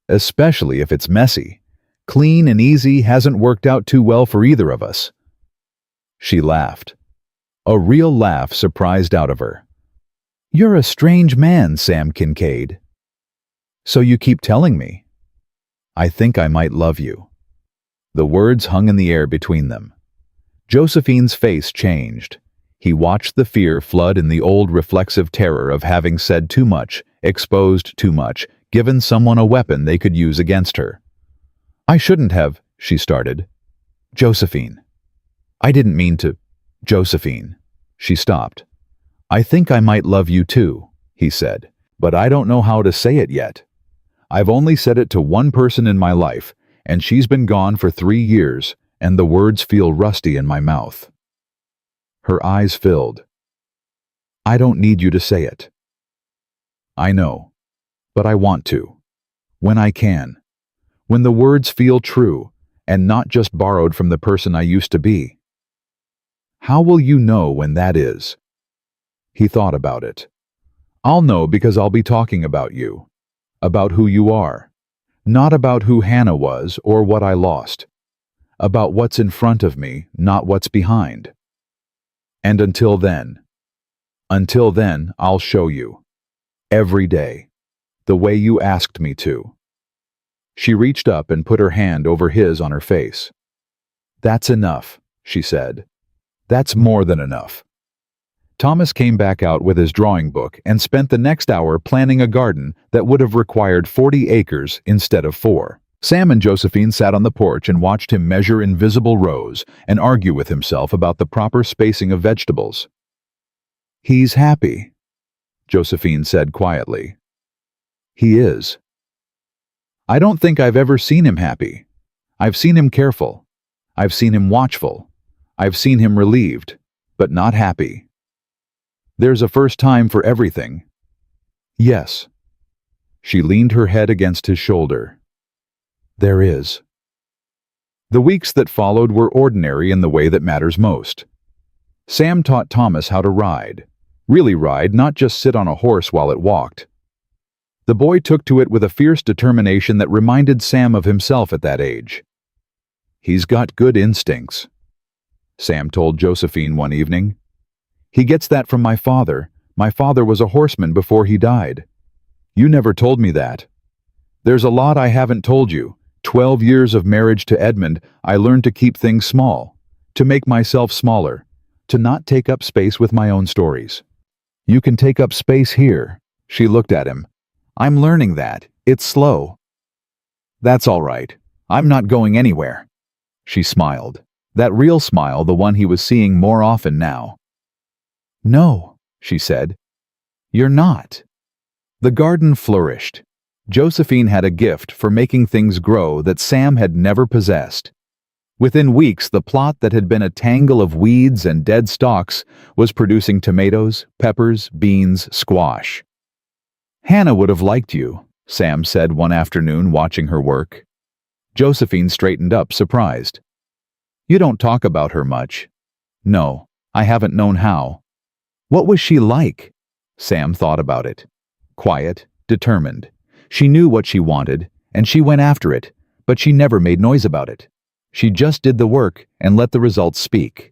Especially if it's messy. Clean and easy hasn't worked out too well for either of us. She laughed. A real laugh surprised out of her. You're a strange man, Sam Kincaid. So you keep telling me. I think I might love you. The words hung in the air between them. Josephine's face changed. He watched the fear flood in the old reflexive terror of having said too much, exposed too much, given someone a weapon they could use against her. I shouldn't have, she started. Josephine. I didn't mean to. Josephine. She stopped. I think I might love you too, he said, but I don't know how to say it yet. I've only said it to one person in my life, and she's been gone for 3 years, and the words feel rusty in my mouth. Her eyes filled. I don't need you to say it. I know, but I want to. When I can. When the words feel true, and not just borrowed from the person I used to be. How will you know when that is? He thought about it. I'll know because I'll be talking about you. About who you are. Not about who Hannah was or what I lost. About what's in front of me, not what's behind. And until then, I'll show you. Every day. The way you asked me to. She reached up and put her hand over his on her face. That's enough, she said. That's more than enough. Thomas came back out with his drawing book and spent the next hour planning a garden that would have required 40 acres instead of 4. Sam and Josephine sat on the porch and watched him measure invisible rows and argue with himself about the proper spacing of vegetables. He's happy, Josephine said quietly. He is. I don't think I've ever seen him happy. I've seen him careful. I've seen him watchful. I've seen him relieved, but not happy. There's a first time for everything. Yes. She leaned her head against his shoulder. There is. The weeks that followed were ordinary in the way that matters most. Sam taught Thomas how to ride. Really ride, not just sit on a horse while it walked. The boy took to it with a fierce determination that reminded Sam of himself at that age. He's got good instincts, Sam told Josephine one evening. He gets that from my father. My father was a horseman before he died. You never told me that. There's a lot I haven't told you. 12 years of marriage to Edmund, I learned to keep things small, to make myself smaller, to not take up space with my own stories. You can take up space here. She looked at him. I'm learning that. It's slow. That's all right. I'm not going anywhere. She smiled. That real smile, the one he was seeing more often now. No, she said. You're not. The garden flourished. Josephine had a gift for making things grow that Sam had never possessed. Within weeks, the plot that had been a tangle of weeds and dead stalks was producing tomatoes, peppers, beans, squash. Hannah would have liked you, Sam said one afternoon watching her work. Josephine straightened up, surprised. You don't talk about her much. No, I haven't known how. What was she like? Sam thought about it. Quiet, determined. She knew what she wanted, and she went after it, but she never made noise about it. She just did the work and let the results speak.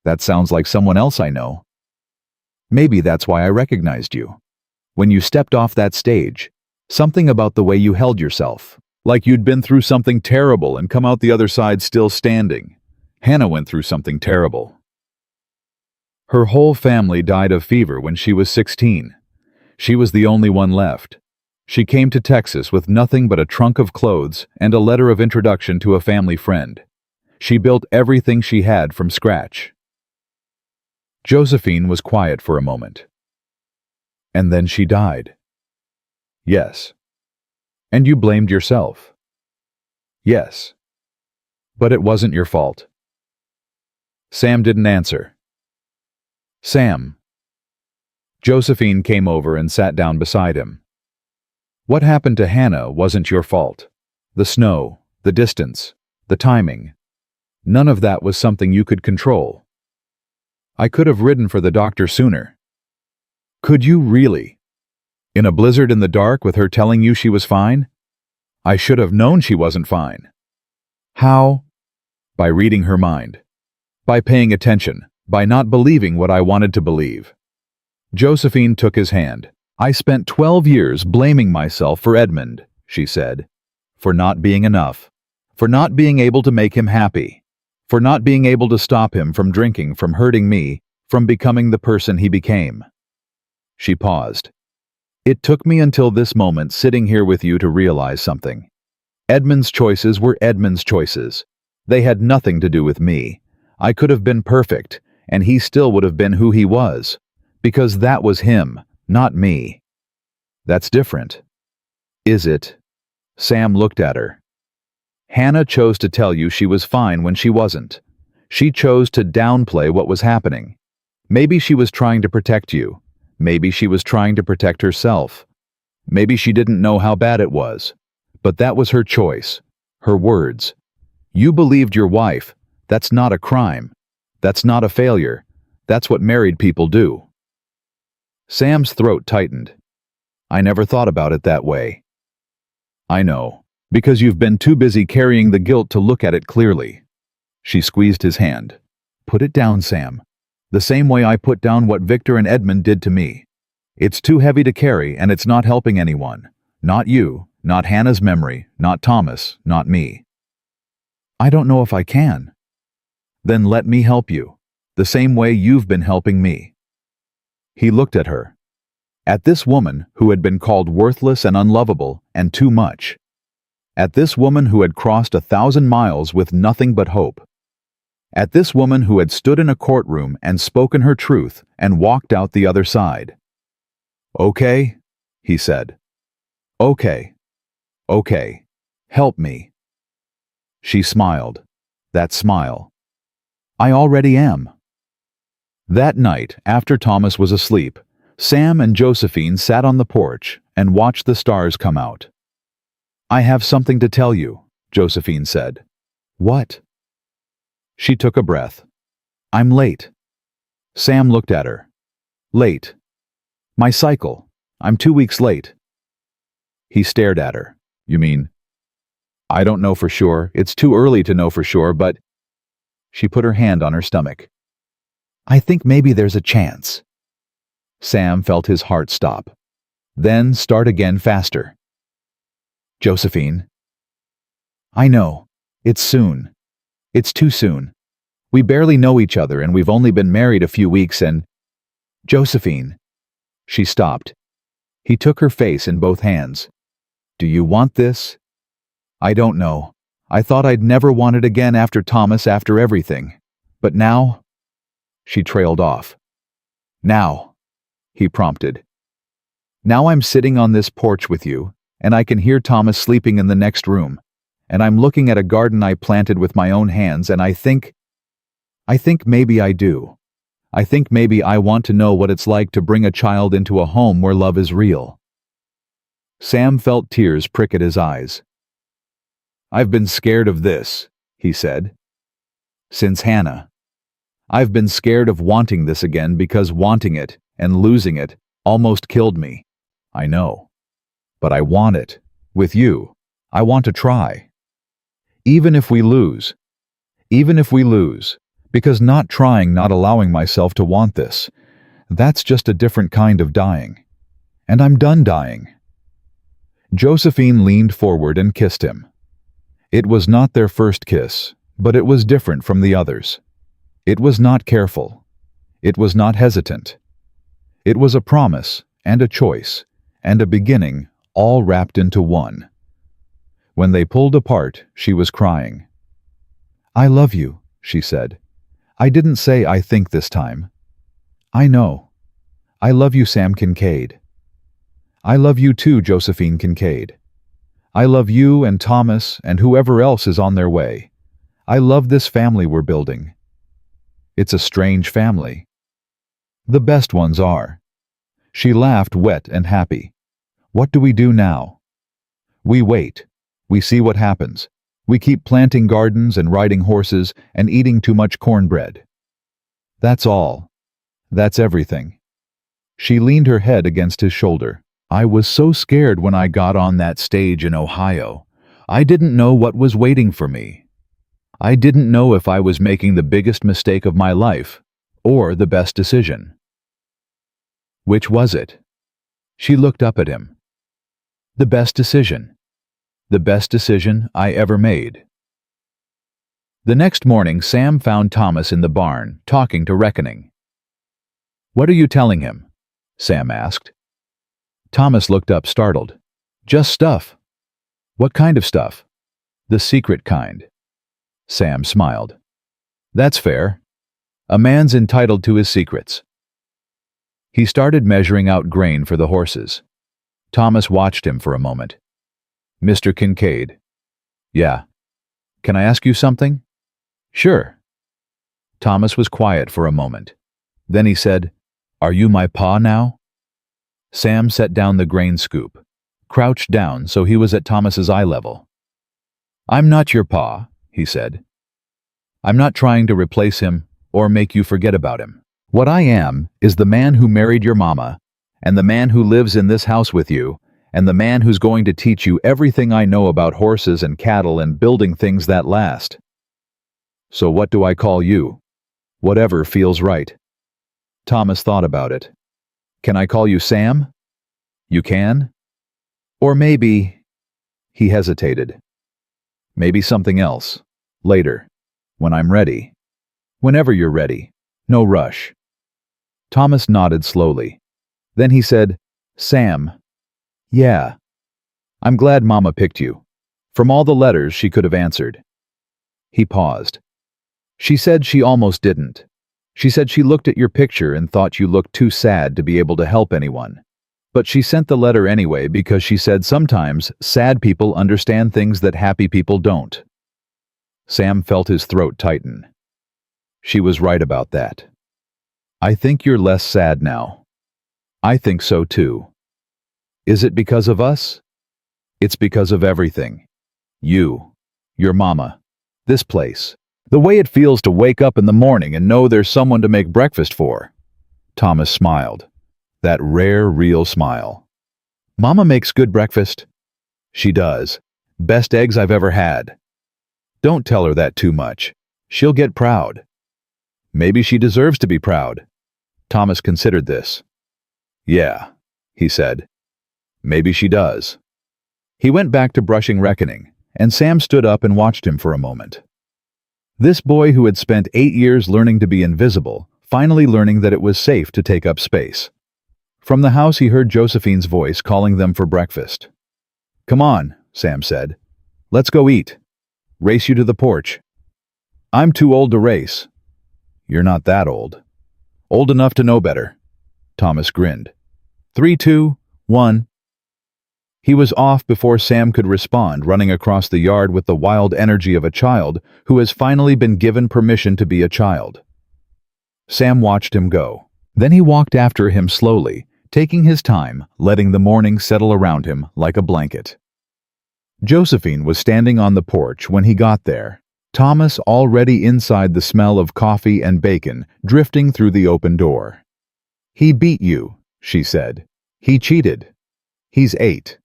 That sounds like someone else I know. Maybe that's why I recognized you. When you stepped off that stage, something about the way you held yourself, like you'd been through something terrible and come out the other side still standing. Hannah went through something terrible. Her whole family died of fever when she was 16. She was the only one left. She came to Texas with nothing but a trunk of clothes and a letter of introduction to a family friend. She built everything she had from scratch. Josephine was quiet for a moment. And then she died. Yes. And you blamed yourself. Yes. But it wasn't your fault. Sam didn't answer. Sam. Josephine came over and sat down beside him. What happened to Hannah wasn't your fault. The snow, the distance, the timing. None of that was something you could control. I could have ridden for the doctor sooner. Could you really? In a blizzard in the dark with her telling you she was fine? I should have known she wasn't fine. How? By reading her mind. By paying attention. By not believing what I wanted to believe. Josephine took his hand. I spent 12 years blaming myself for Edmund, she said. For not being enough. For not being able to make him happy. For not being able to stop him from drinking, from hurting me, from becoming the person he became. She paused. It took me until this moment sitting here with you to realize something. Edmund's choices were Edmund's choices. They had nothing to do with me. I could have been perfect, and he still would have been who he was. Because that was him, not me. That's different. Is it? Sam looked at her. Hannah chose to tell you she was fine when she wasn't. She chose to downplay what was happening. Maybe she was trying to protect you. Maybe she was trying to protect herself. Maybe she didn't know how bad it was. But that was her choice. Her words. You believed your wife. That's not a crime. That's not a failure. That's what married people do. Sam's throat tightened. I never thought about it that way. I know, because you've been too busy carrying the guilt to look at it clearly. She squeezed his hand. Put it down, Sam. The same way I put down what Victor and Edmund did to me. It's too heavy to carry, and it's not helping anyone. Not you, not Hannah's memory, not Thomas, not me. I don't know if I can. Then let me help you, the same way you've been helping me. He looked at her. At this woman who had been called worthless and unlovable and too much. At this woman who had crossed 1,000 miles with nothing but hope. At this woman who had stood in a courtroom and spoken her truth and walked out the other side. Okay, he said. Okay. Okay. Help me. She smiled. That smile. I already am. That night, after Thomas was asleep, Sam and Josephine sat on the porch and watched the stars come out. I have something to tell you, Josephine said. What? She took a breath. I'm late. Sam looked at her. Late. My cycle. I'm 2 weeks late. He stared at her. You mean? I don't know for sure. It's too early to know for sure, but... She put her hand on her stomach. I think maybe there's a chance. Sam felt his heart stop. Then start again faster. Josephine. I know. It's soon. It's too soon. We barely know each other and we've only been married a few weeks and... Josephine. She stopped. He took her face in both hands. "Do you want this?" "I don't know. I thought I'd never want it again after Thomas, after everything. But now—" She trailed off. "Now," he prompted. "Now I'm sitting on this porch with you, and I can hear Thomas sleeping in the next room, and I'm looking at a garden I planted with my own hands, and I think maybe I do. I think maybe I want to know what it's like to bring a child into a home where love is real." Sam felt tears prick at his eyes. "I've been scared of this," he said. "Since Hannah. I've been scared of wanting this again because wanting it and losing it almost killed me. I know. But I want it. With you. I want to try. Even if we lose. Even if we lose. Because not trying, not allowing myself to want this, that's just a different kind of dying. And I'm done dying." Josephine leaned forward and kissed him. It was not their first kiss, but it was different from the others. It was not careful. It was not hesitant. It was a promise and a choice and a beginning all wrapped into one. When they pulled apart, she was crying. "I love you," she said. "I didn't say I think this time. I know. I love you, Sam Kincaid. I love you too, Josephine Kincaid. I love you and Thomas and whoever else is on their way. I love this family we're building. It's a strange family. The best ones are." She laughed, wet and happy. "What do we do now?" "We wait. We see what happens. We keep planting gardens and riding horses and eating too much cornbread. That's all. That's everything." She leaned her head against his shoulder. "I was so scared when I got on that stage in Ohio. I didn't know what was waiting for me. I didn't know if I was making the biggest mistake of my life or the best decision." "Which was it?" She looked up at him. "The best decision. The best decision I ever made." The next morning, Sam found Thomas in the barn, talking to Reckoning. "What are you telling him?" Sam asked. Thomas looked up, startled. "Just stuff." "What kind of stuff?" "The secret kind." Sam smiled. "That's fair. A man's entitled to his secrets." He started measuring out grain for the horses. Thomas watched him for a moment. "Mr. Kincaid." "Yeah." "Can I ask you something?" "Sure." Thomas was quiet for a moment. Then he said, "Are you my pa now?" Sam set down the grain scoop, crouched down so he was at Thomas's eye level. "I'm not your pa," he said. "I'm not trying to replace him or make you forget about him. What I am is the man who married your mama, and the man who lives in this house with you, and the man who's going to teach you everything I know about horses and cattle and building things that last. So what do I call you? Whatever feels right." Thomas thought about it. "Can I call you Sam?" "You can? Or maybe—" He hesitated. "Maybe something else. Later. When I'm ready. Whenever you're ready. No rush." Thomas nodded slowly. Then he said, "Sam. Yeah. I'm glad Mama picked you. From all the letters she could have answered." He paused. "She said she almost didn't. She said she looked at your picture and thought you looked too sad to be able to help anyone. But she sent the letter anyway because she said sometimes sad people understand things that happy people don't." Sam felt his throat tighten. She was right about that. "I think you're less sad now." "I think so too." "Is it because of us?" "It's because of everything. You, your mama, this place, the way it feels to wake up in the morning and know there's someone to make breakfast for." Thomas smiled. That rare, real smile. "Mama makes good breakfast." "She does. Best eggs I've ever had." "Don't tell her that too much. She'll get proud." "Maybe she deserves to be proud." Thomas considered this. "Yeah," he said. "Maybe she does." He went back to brushing Reckoning, and Sam stood up and watched him for a moment. This boy who had spent 8 years learning to be invisible, finally learning that it was safe to take up space. From the house he heard Josephine's voice calling them for breakfast. "Come on," Sam said. "Let's go eat. Race you to the porch." "I'm too old to race." "You're not that old." "Old enough to know better." Thomas grinned. 3, 2, 1. He was off before Sam could respond, running across the yard with the wild energy of a child who has finally been given permission to be a child. Sam watched him go. Then he walked after him slowly, taking his time, letting the morning settle around him like a blanket. Josephine was standing on the porch when he got there, Thomas already inside, the smell of coffee and bacon drifting through the open door. "He beat you," she said. "He cheated. He's 8.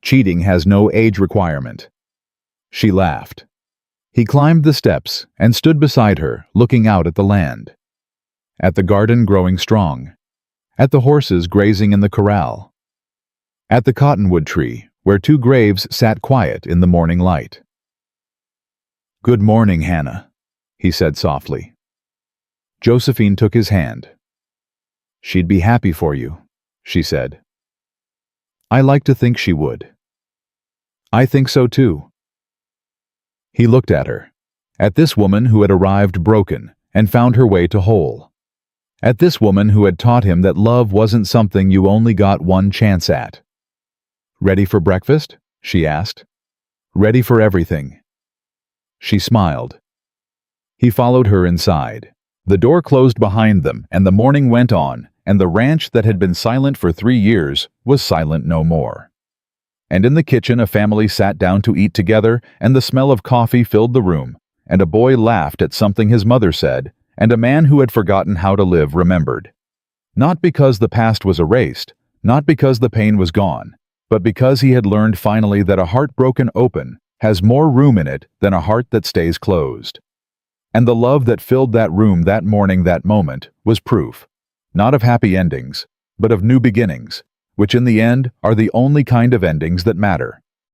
Cheating has no age requirement." She laughed. He climbed the steps and stood beside her, looking out at the land. At the garden growing strong. At the horses grazing in the corral. At the cottonwood tree, where 2 graves sat quiet in the morning light. "Good morning, Hannah," he said softly. Josephine took his hand. "She'd be happy for you," she said. "I like to think she would." "I think so too." He looked at her, at this woman who had arrived broken and found her way to whole. At this woman who had taught him that love wasn't something you only got one chance at. "Ready for breakfast?" she asked. "Ready for everything." She smiled. He followed her inside. The door closed behind them, and the morning went on, and the ranch that had been silent for 3 years was silent no more. And in the kitchen a family sat down to eat together, and the smell of coffee filled the room, and a boy laughed at something his mother said, and a man who had forgotten how to live remembered. Not because the past was erased, not because the pain was gone, but because he had learned finally that a heart broken open has more room in it than a heart that stays closed. And the love that filled that room that morning, that moment, was proof, not of happy endings, but of new beginnings, which in the end are the only kind of endings that matter.